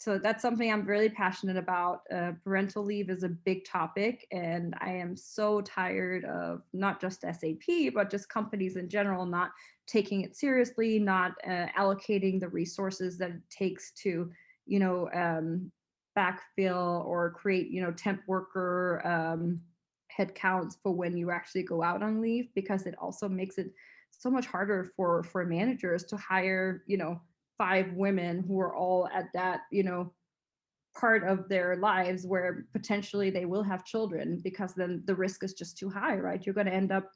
so that's something I'm really passionate about. Parental leave is a big topic, and I am so tired of not just SAP, but just companies in general not taking it seriously, not allocating the resources that it takes to, backfill or create, temp worker headcounts for when you actually go out on leave, because it also makes it so much harder for managers to hire, 5 women who are all at that, part of their lives where potentially they will have children, because then the risk is just too high, right? You're going to end up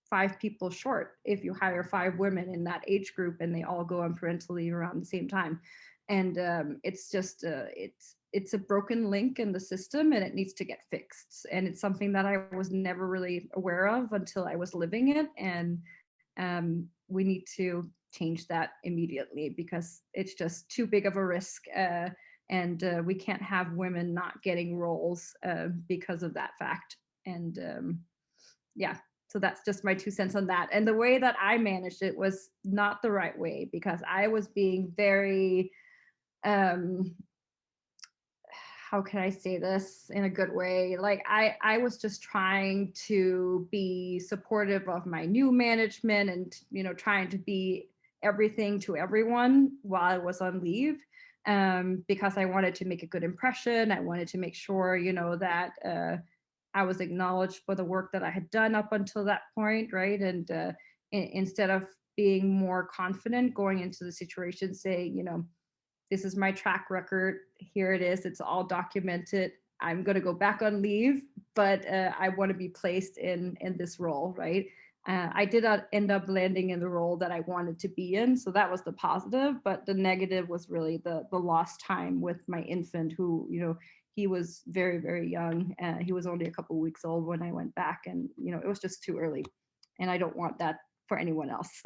5 people short if you hire 5 women in that age group and they all go on parental leave around the same time. And it's just it's a broken link in the system and it needs to get fixed. And it's something that I was never really aware of until I was living it. And we need to change that immediately because it's just too big of a risk. And we can't have women not getting roles because of that fact. And yeah, so that's just my 2 cents on that. And the way that I managed it was not the right way because I was being very, how can I say this in a good way? Like I was just trying to be supportive of my new management and, you know, trying to be everything to everyone while I was on leave, because I wanted to make a good impression. I wanted to make sure, you know, that I was acknowledged for the work that I had done up until that point, right? And instead of being more confident going into the situation, saying, you know, this is my track record. Here it is. It's all documented. I'm going to go back on leave, but I want to be placed in this role, right? I did not end up landing in the role that I wanted to be in. So that was the positive, but the negative was really the lost time with my infant who, you know, he was very, very young. He was only a couple of weeks old when I went back and, you know, it was just too early. And I don't want that for anyone else.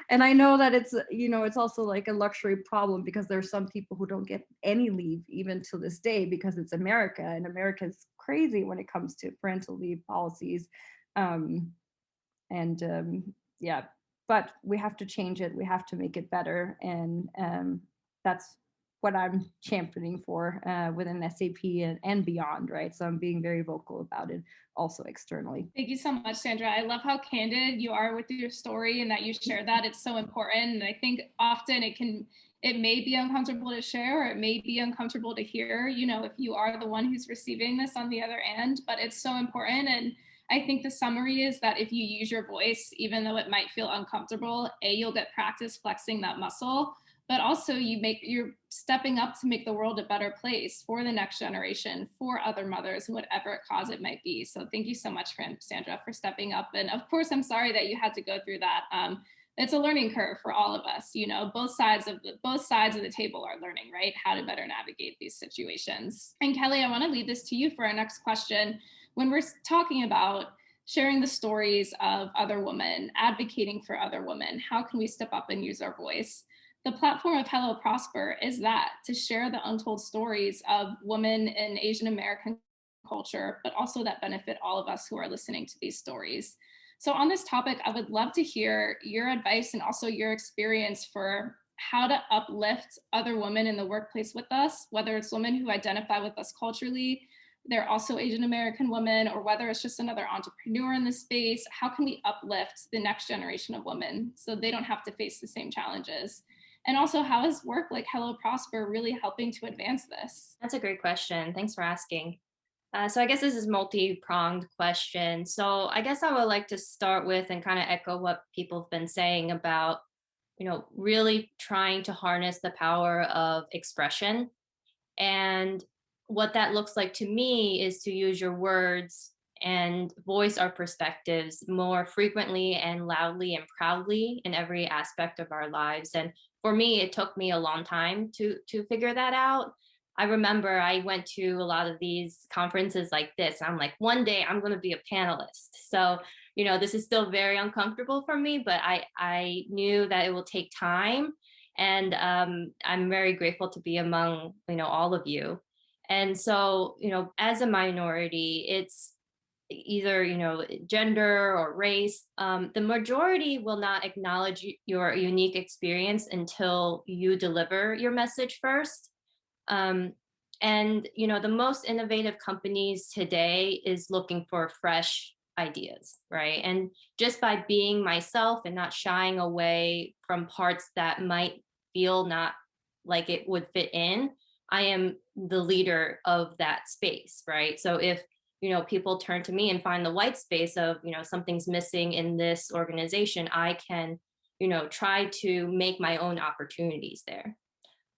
And I know that it's, you know, it's also like a luxury problem because there's some people who don't get any leave even to this day because it's America, and America's crazy when it comes to parental leave policies. Yeah, but we have to change it. We have to make it better. And that's what I'm championing for within SAP and beyond, right? So I'm being very vocal about it also externally. Thank you so much, Sandra. I love how candid you are with your story and that you share that. It's so important. And I think often it may be uncomfortable to share, or it may be uncomfortable to hear, you know, if you are the one who's receiving this on the other end, but it's so important. And I think the summary is that if you use your voice, even though it might feel uncomfortable, you'll get practice flexing that muscle, but also you're stepping up to make the world a better place for the next generation, for other mothers, whatever cause it might be. So thank you so much, Sandra, for stepping up. And of course, I'm sorry that you had to go through that. It's a learning curve for all of us. You know, both sides of the table are learning, right? How to better navigate these situations. And Kelly, I want to lead this to you for our next question. When we're talking about sharing the stories of other women, advocating for other women, how can we step up and use our voice? The platform of Hello Prosper is that, to share the untold stories of women in Asian American culture, but also that benefit all of us who are listening to these stories. So on this topic, I would love to hear your advice and also your experience for how to uplift other women in the workplace with us, whether it's women who identify with us culturally, they're also Asian American women, or whether it's just another entrepreneur in the space. How can we uplift the next generation of women so they don't have to face the same challenges? And also, how is work like Hello Prosper really helping to advance this? That's a great question. Thanks for asking. So I guess this is a multi-pronged question. So I guess I would like to start with and kind of echo what people have been saying about, you know, really trying to harness the power of expression. And what that looks like to me is to use your words and voice our perspectives more frequently and loudly and proudly in every aspect of our lives. And for me, it took me a long time to figure that out. I remember I went to a lot of these conferences like this. I'm like, one day I'm going to be a panelist. So, you know, this is still very uncomfortable for me, but I knew that it will take time. And I'm very grateful to be among, you know, all of you. And so, you know, as a minority, it's either, you know, gender or race. The majority will not acknowledge your unique experience until you deliver your message first. And, you know, the most innovative companies today is looking for fresh ideas, right? And just by being myself and not shying away from parts that might feel not like it would fit in, I am the leader of that space, right? So if, you know, people turn to me and find the white space of, you know, something's missing in this organization, I can, you know, try to make my own opportunities there.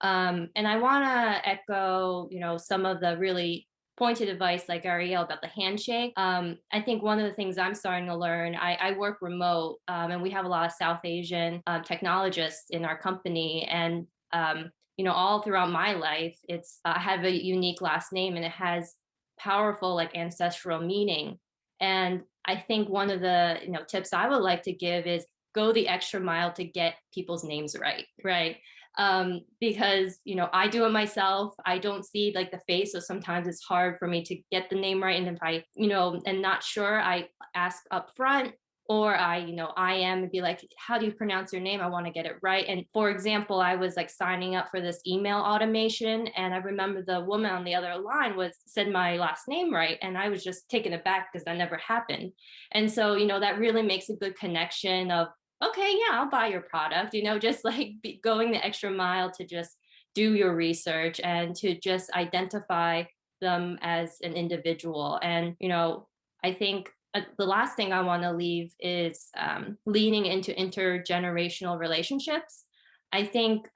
And I want to echo, you know, some of the really pointed advice like Ariel about the handshake. I think one of the things I'm starting to learn, I work remote, and we have a lot of South Asian technologists in our company. And, all throughout my life, I have a unique last name and it has powerful like ancestral meaning. And I think one of the tips I would like to give is go the extra mile to get people's names right? Because I do it myself. I don't see like the face, so sometimes it's hard for me to get the name right. And if I am not sure, I ask up front, or I am and be like, how do you pronounce your name? I want to get it right. And for example, I was like signing up for this email automation, and I remember the woman on the other line said my last name right, and I was just taken aback because that never happened. And so that really makes a good connection of, okay, yeah, I'll buy your product, just like going the extra mile to just do your research and to just identify them as an individual. And I think the last thing I want to leave is leaning into intergenerational relationships. I think,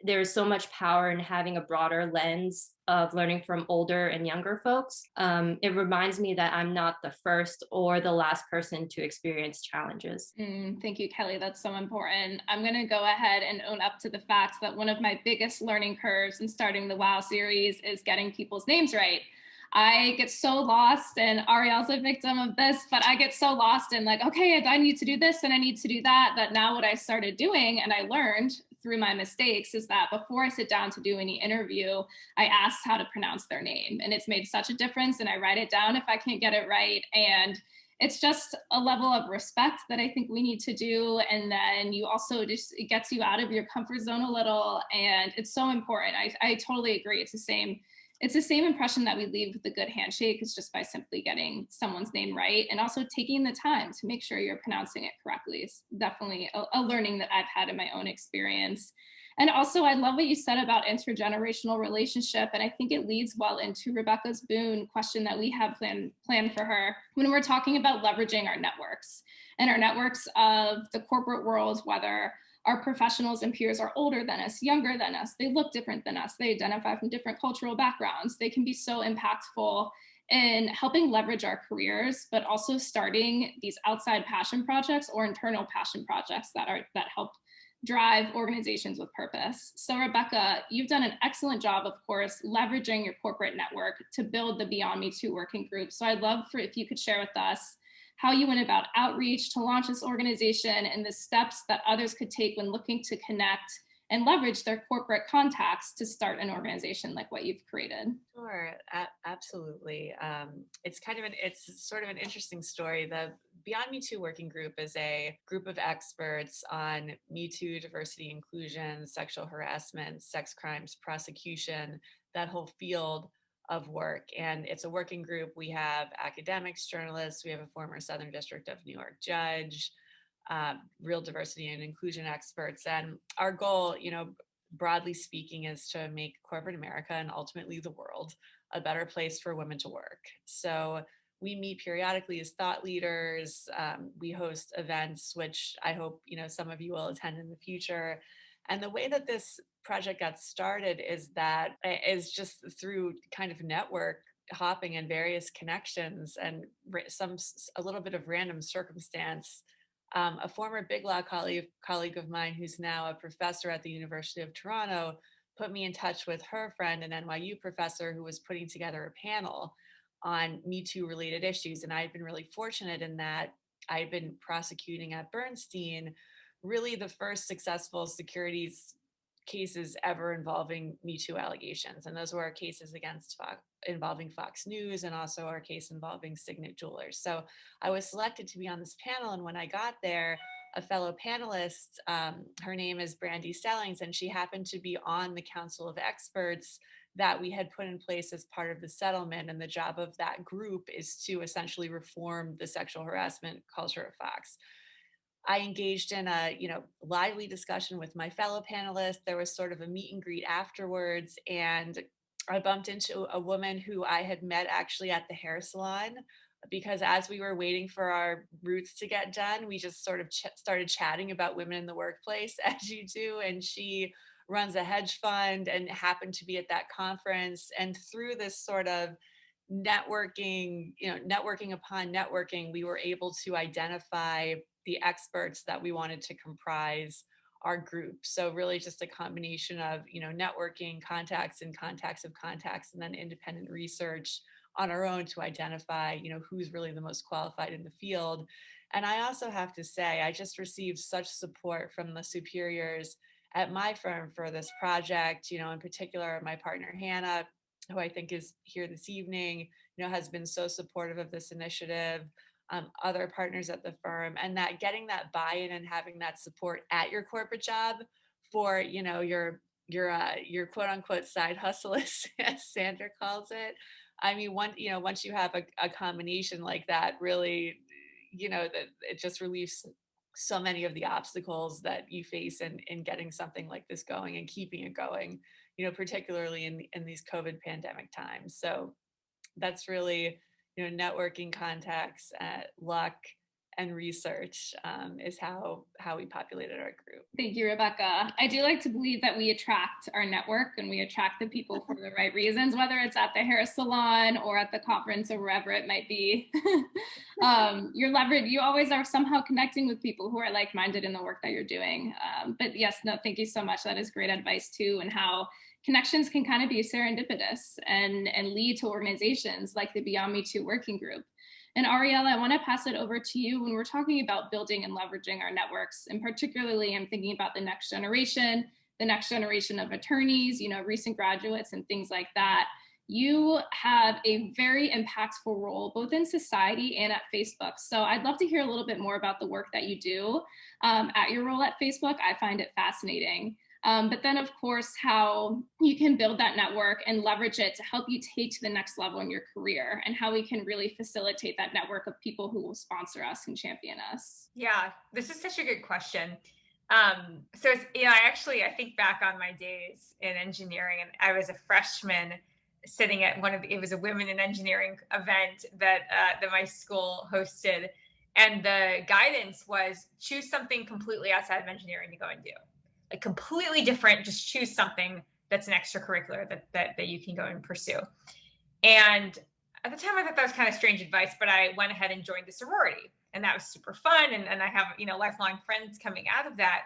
there's so much power in having a broader lens of learning from older and younger folks. It reminds me that I'm not the first or the last person to experience challenges. Thank you, Kelly. That's so important. I'm going to go ahead and own up to the fact that one of my biggest learning curves in starting the WOW series is getting people's names right. I get so lost, and Ariel's a victim of this, but I get so lost in like, okay, I need to do this and I need to do that now what I started doing, and I learned through my mistakes, is that before I sit down to do any interview, I ask how to pronounce their name. And it's made such a difference, and I write it down if I can't get it right. And it's just a level of respect that I think we need to do. And then you also it gets you out of your comfort zone a little. And it's so important. I totally agree. It's the same impression that we leave with a good handshake, is just by simply getting someone's name right, and also taking the time to make sure you're pronouncing it correctly. It's definitely a learning that I've had in my own experience. And also, I love what you said about intergenerational relationship, and I think it leads well into Rebecca's Boone question that we have planned for her when we're talking about leveraging our networks and our networks of the corporate world, whether our professionals and peers are older than us, younger than us, they look different than us, they identify from different cultural backgrounds. They can be so impactful in helping leverage our careers, but also starting these outside passion projects or internal passion projects that help drive organizations with purpose. So Rebecca, you've done an excellent job, of course, leveraging your corporate network to build the Beyond Me Too working group. So I'd love if you could share with us how you went about outreach to launch this organization and the steps that others could take when looking to connect and leverage their corporate contacts to start an organization like what you've created. Sure, absolutely. It's sort of an interesting story. The Beyond Me Too working group is a group of experts on Me Too, diversity, inclusion, sexual harassment, sex crimes, prosecution, that whole field of work. And it's a working group. We have academics, journalists, we have a former Southern District of New York judge, real diversity and inclusion experts. And our goal, broadly speaking, is to make corporate America and ultimately the world a better place for women to work. So we meet periodically as thought leaders. We host events, which I hope, some of you will attend in the future. And the way that this project got started is just through kind of network hopping and various connections and a little bit of random circumstance. A former Big Law colleague of mine, who's now a professor at the University of Toronto, put me in touch with her friend, an NYU professor who was putting together a panel on Me Too related issues. And I've been really fortunate in that I've been prosecuting at Bernstein really the first successful securities cases ever involving Me Too allegations. And those were our cases involving Fox News, and also our case involving Signet Jewelers. So I was selected to be on this panel. And when I got there, a fellow panelist, her name is Brandy Sellings, and she happened to be on the Council of Experts that we had put in place as part of the settlement. And the job of that group is to essentially reform the sexual harassment culture at Fox. I engaged in a lively discussion with my fellow panelists. There was sort of a meet and greet afterwards, and I bumped into a woman who I had met actually at the hair salon, because as we were waiting for our roots to get done, we just sort of started chatting about women in the workplace, as you do. And she runs a hedge fund and happened to be at that conference. And through this sort of networking upon networking, we were able to identify the experts that we wanted to comprise our group. So really just a combination of, networking, contacts and contacts of contacts, and then independent research on our own to identify, who's really the most qualified in the field. And I also have to say, I just received such support from the superiors at my firm for this project, in particular, my partner, Hannah, who I think is here this evening, has been so supportive of this initiative, other partners at the firm, and that getting that buy-in and having that support at your corporate job for, your quote unquote side hustle, as Sandra calls it. I mean, once you have a combination like that, really, that it just relieves so many of the obstacles that you face in getting something like this going and keeping it going, particularly in these COVID pandemic times. So that's really, networking, contacts, luck, and research is how we populated our group. Thank you, Rebecca. I do like to believe that we attract our network and we attract the people for the right reasons, whether it's at the hair salon or at the conference or wherever it might be. You're leveraged. You always are somehow connecting with people who are like-minded in the work that you're doing. But yes, no, thank you so much. That is great advice too, and how connections can kind of be serendipitous and lead to organizations like the Beyond Me Too working group. And Ariel, I want to pass it over to you when we're talking about building and leveraging our networks. And particularly, I'm thinking about the next generation of attorneys, recent graduates and things like that. You have a very impactful role, both in society and at Facebook. So I'd love to hear a little bit more about the work that you do at your role at Facebook. I find it fascinating. But then, of course, how you can build that network and leverage it to help you take to the next level in your career, and how we can really facilitate that network of people who will sponsor us and champion us. Yeah, this is such a good question. So it's, I think back on my days in engineering, and I was a freshman sitting at it was a women in engineering event that my school hosted. And the guidance was choose something completely outside of engineering to go and do. Like completely different, just choose something that's an extracurricular that you can go and pursue. And at the time I thought that was kind of strange advice, but I went ahead and joined the sorority, and that was super fun. And I have, lifelong friends coming out of that.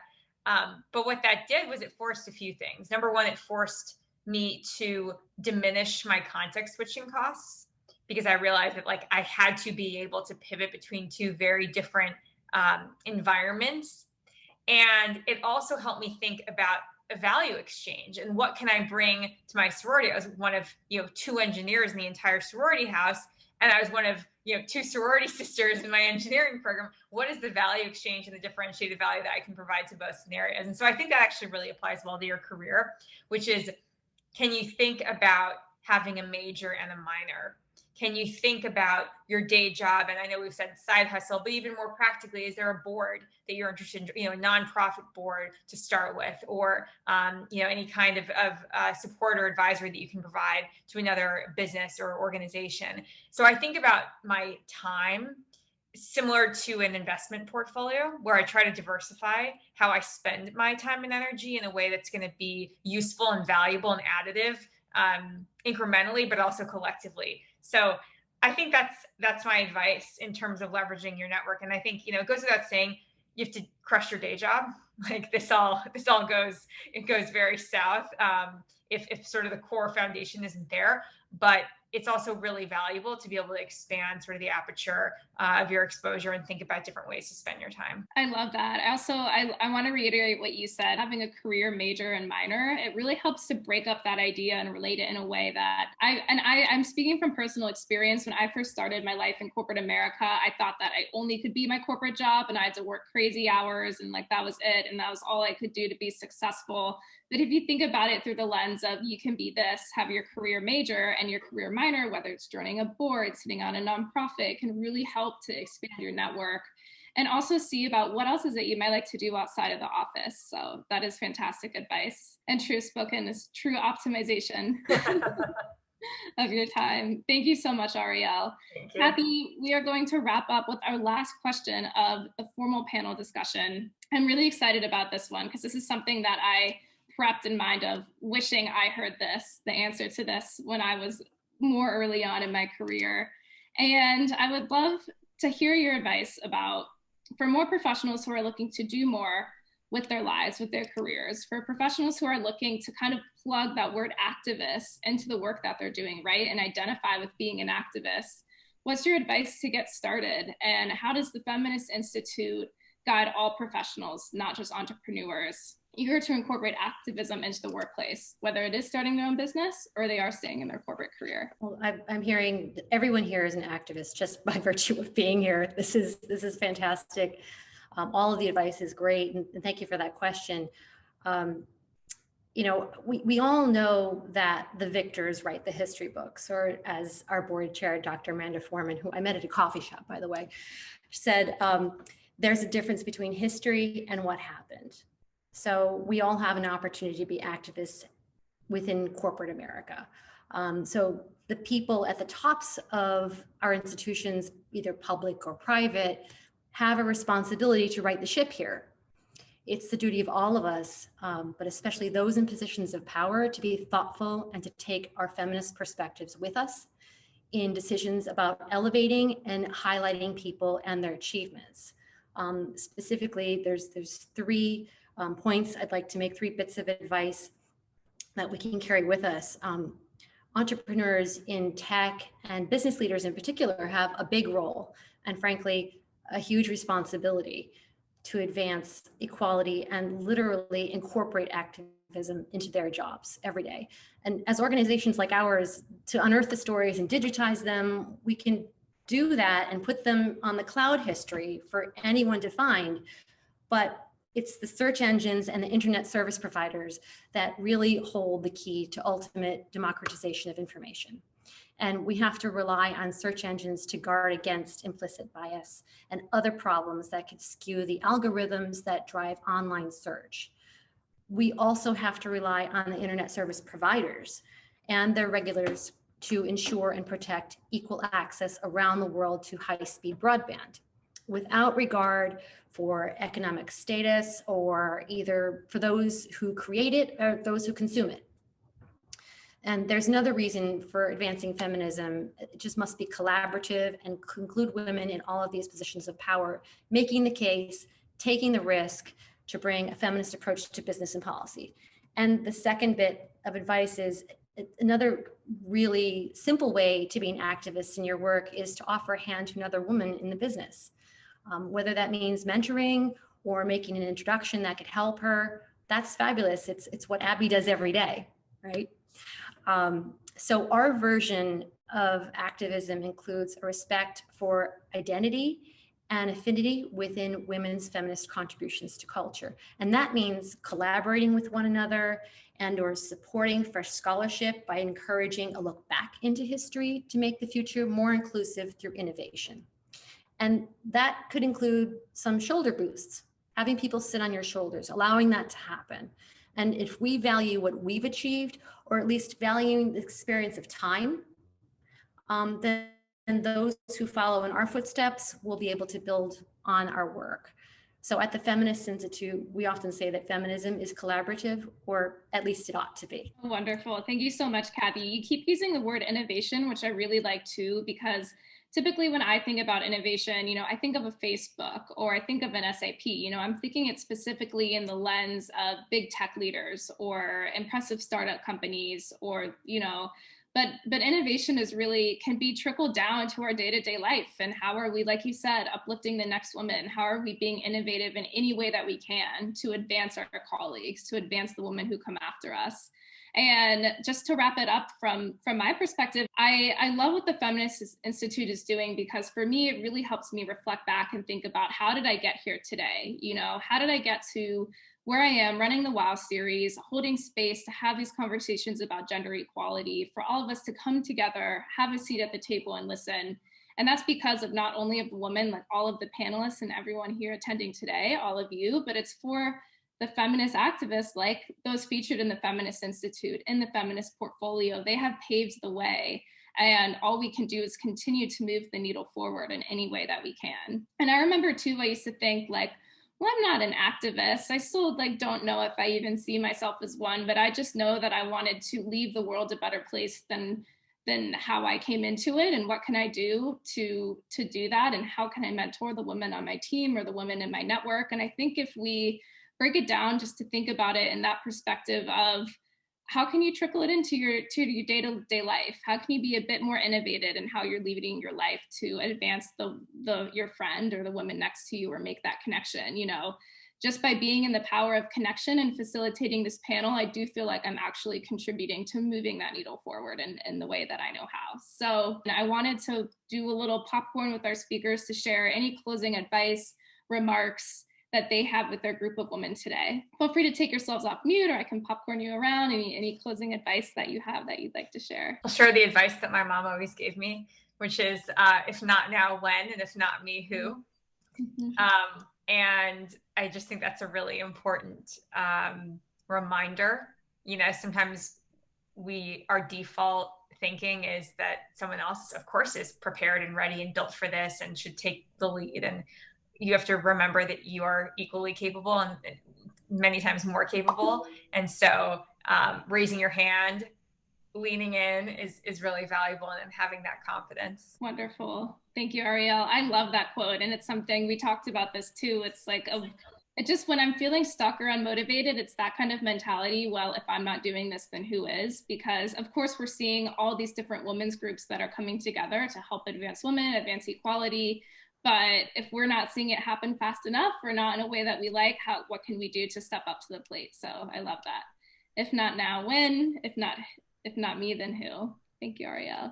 But what that did was it forced a few things. Number one, it forced me to diminish my context switching costs, because I realized that I had to be able to pivot between two very different environments. And it also helped me think about a value exchange and what can I bring to my sorority. I was one of, 2 engineers in the entire sorority house, and I was one of, 2 sorority sisters in my engineering program. What is the value exchange and the differentiated value that I can provide to both scenarios? And so I think that actually really applies well to your career, which is, can you think about having a major and a minor? Can you think about your day job? And I know we've said side hustle, but even more practically, is there a board that you're interested in, a nonprofit board to start with, or, any kind of support or advisory that you can provide to another business or organization. So I think about my time similar to an investment portfolio, where I try to diversify how I spend my time and energy in a way that's going to be useful and valuable and additive, incrementally, but also collectively. So I think that's my advice in terms of leveraging your network. And I think, it goes without saying, you have to crush your day job. Like this all goes very south if sort of the core foundation isn't there. But it's also really valuable to be able to expand sort of the aperture of your exposure and think about different ways to spend your time. I love that. I want to reiterate what you said. Having a career major and minor, it really helps to break up that idea and relate it in a way that I'm speaking from personal experience. When I first started my life in corporate America, I thought that I only could be my corporate job and I had to work crazy hours and that was it. And that was all I could do to be successful. But if you think about it through the lens of you can be this, have your career major and your career minor, whether it's joining a board, sitting on a nonprofit, can really help to expand your network and also see about what else is it you might like to do outside of the office. So that is fantastic advice, and true spoken is true optimization of your time. Thank you so much, Ariel. Kathy, we are going to wrap up with our last question of the formal panel discussion. I'm really excited about this one because this is something that I prepped in mind of wishing I heard the answer to this when I was more early on in my career. And I would love to hear your advice about, for more professionals who are looking to do more, with their lives, with their careers, for professionals who are looking to kind of plug that word activist into the work that they're doing, right? And identify with being an activist. What's your advice to get started? And how does the Feminist Institute guide all professionals, not just entrepreneurs, eager to incorporate activism into the workplace, whether it is starting their own business or they are staying in their corporate career? Well, I'm hearing everyone here is an activist just by virtue of being here. This is fantastic. All of the advice is great, and thank you for that question. You know, we all know that the victors write the history books, or as our board chair, Dr. Amanda Foreman, who I met at a coffee shop, by the way, said, there's a difference between history and what happened. So we all have an opportunity to be activists within corporate America. So the people at the tops of our institutions, either public or private, have a responsibility to right the ship here. It's the duty of all of us, but especially those in positions of power, to be thoughtful and to take our feminist perspectives with us in decisions about elevating and highlighting people and their achievements. Specifically, there's 3 points I'd like to make, 3 bits of advice that we can carry with us. Entrepreneurs in tech and business leaders in particular have a big role and frankly, a huge responsibility to advance equality and literally incorporate activism into their jobs every day. And as organizations like ours, to unearth the stories and digitize them, we can do that and put them on the cloud history for anyone to find. But it's the search engines and the internet service providers that really hold the key to ultimate democratization of information. And we have to rely on search engines to guard against implicit bias and other problems that could skew the algorithms that drive online search. We also have to rely on the internet service providers and their regulators to ensure and protect equal access around the world to high-speed broadband, without regard for economic status or either for those who create it or those who consume it. And there's another reason for advancing feminism. It just must be collaborative and include women in all of these positions of power, making the case, taking the risk to bring a feminist approach to business and policy. And the second bit of advice is another really simple way to be an activist in your work is to offer a hand to another woman in the business. Whether that means mentoring or making an introduction that could help her, that's fabulous. It's what Abby does every day, right? So our version of activism includes a respect for identity and affinity within women's feminist contributions to culture. And that means collaborating with one another and or supporting fresh scholarship by encouraging a look back into history to make the future more inclusive through innovation. And that could include some shoulder boosts, having people sit on your shoulders, allowing that to happen. And if we value what we've achieved, or at least valuing the experience of time, then those who follow in our footsteps will be able to build on our work. So at the Feminist Institute, we often say that feminism is collaborative, or at least it ought to be. Wonderful. Thank you so much, Kathy. You keep using the word innovation, which I really like too, because typically when I think about innovation, I think of a Facebook or I think of an SAP, I'm thinking it specifically in the lens of big tech leaders or impressive startup companies or, but innovation is really can be trickled down to our day-to-day life. And how are we, like you said, uplifting the next woman? How are we being innovative in any way that we can to advance our colleagues, to advance the women who come after us? And just to wrap it up from my perspective, I love what the Feminist Institute is doing, because for me, it really helps me reflect back and think about how did I get here today? How did I get to where I am running the WOW series, holding space to have these conversations about gender equality, for all of us to come together, have a seat at the table and listen. And that's because of not only of the women, like all of the panelists and everyone here attending today, all of you, but it's for the feminist activists like those featured in the Feminist Institute, in the Feminist Portfolio. They have paved the way. And all we can do is continue to move the needle forward in any way that we can. And I remember too, I used to think like, well, I'm not an activist. I still don't know if I even see myself as one, but I just know that I wanted to leave the world a better place than how I came into it. And what can I do to do that? And how can I mentor the women on my team or the women in my network? And I think if we break it down just to think about it in that perspective of how can you trickle it into your day-to-day life? How can you be a bit more innovative in how you're leading your life to advance your friend or the woman next to you, or make that connection? You know, just by being in the power of connection and facilitating this panel, I do feel like I'm actually contributing to moving that needle forward in the way that I know how. So I wanted to do a little popcorn with our speakers to share any closing advice, remarks that they have with their group of women today. Feel free to take yourselves off mute, or I can popcorn you around. Any closing advice that you have that you'd like to share? I'll share the advice that my mom always gave me, which is if not now, when, and if not me, who. Mm-hmm. And I just think that's a really important reminder. You know, sometimes our default thinking is that someone else, of course, is prepared and ready and built for this and should take the lead. And you have to remember that you are equally capable and many times more capable. And so raising your hand, leaning in is really valuable, and having that confidence. Wonderful. Thank you, Ariel. I love that quote. And it's something we talked about this too. It's like, it just, when I'm feeling stuck or unmotivated, it's that kind of mentality. Well, if I'm not doing this, then who is? Because of course we're seeing all these different women's groups that are coming together to help advance women, advance equality. But if we're not seeing it happen fast enough, or not in a way that we like, what can we do to step up to the plate? So I love that. If not now, when? If not me, then who? Thank you, Ariel.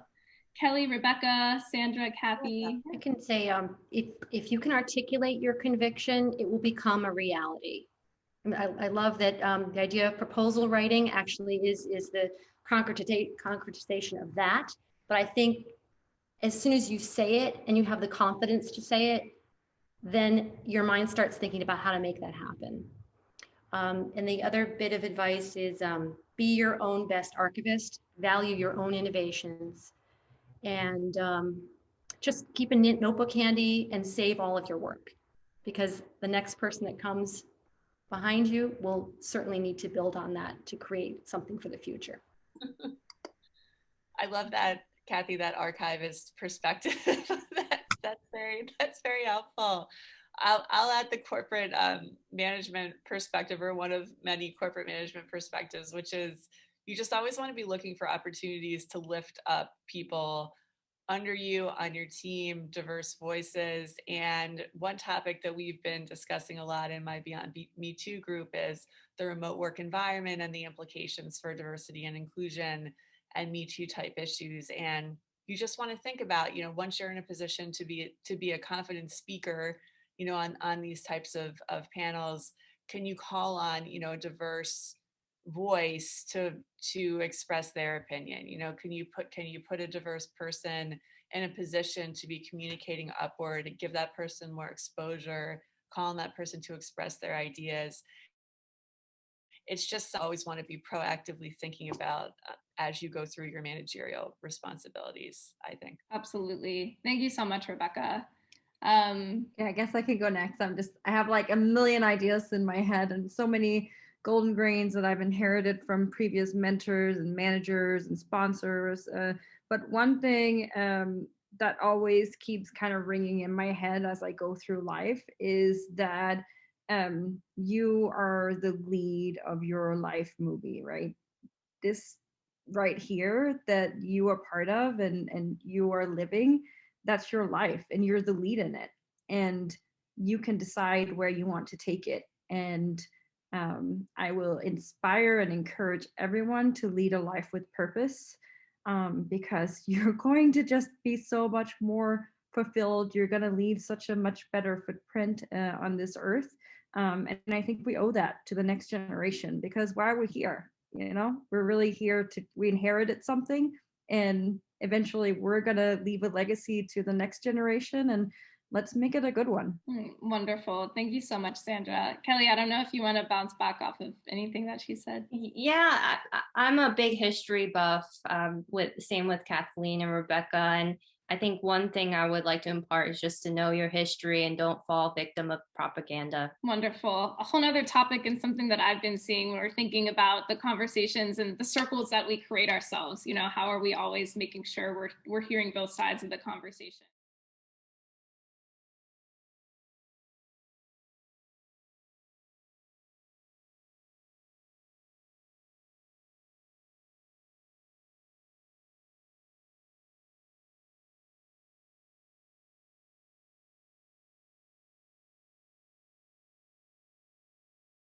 Kelly, Rebecca, Sandra, Kathy. I can say, if you can articulate your conviction, it will become a reality. I love that the idea of proposal writing actually is the concretization of that. But I think as soon as you say it and you have the confidence to say it, then your mind starts thinking about how to make that happen. And the other bit of advice is be your own best archivist, value your own innovations, and just keep a notebook handy and save all of your work, because the next person that comes behind you will certainly need to build on that to create something for the future. I love that, Kathy, that archivist perspective. that's very helpful. I'll add the corporate management perspective, or one of many corporate management perspectives, which is you just always want to be looking for opportunities to lift up people under you, on your team, diverse voices. And one topic that we've been discussing a lot in my Beyond Me Too group is the remote work environment and the implications for diversity and inclusion and Me Too type issues. And you just want to think about, you know, once you're in a position to be a confident speaker, you know, on these types of panels, can you call on, you know, a diverse voice to express their opinion? You know, can you put a diverse person in a position to be communicating upward, give that person more exposure, call on that person to express their ideas? It's just always want to be proactively thinking about as you go through your managerial responsibilities, I think. Absolutely. Thank you so much, Rebecca. Yeah, I guess I could go next. I have like a million ideas in my head and so many golden grains that I've inherited from previous mentors and managers and sponsors. But one thing that always keeps kind of ringing in my head as I go through life is that you are the lead of your life movie, right? This right here that you are part of and you are living, that's your life and you're the lead in it, and you can decide where you want to take it. And I will inspire and encourage everyone to lead a life with purpose, because you're going to just be so much more fulfilled. You're going to leave such a much better footprint on this earth. And I think we owe that to the next generation, because why are we here? You know, we're really here we inherited something, and eventually we're going to leave a legacy to the next generation, and let's make it a good one. Wonderful. Thank you so much, Sandra. Kelly, I don't know if you want to bounce back off of anything that she said. Yeah, I'm a big history buff, same with Kathleen and Rebecca. And I think one thing I would like to impart is just to know your history and don't fall victim of propaganda. Wonderful. A whole nother topic, and something that I've been seeing when we're thinking about the conversations and the circles that we create ourselves. You know, how are we always making sure we're hearing both sides of the conversation?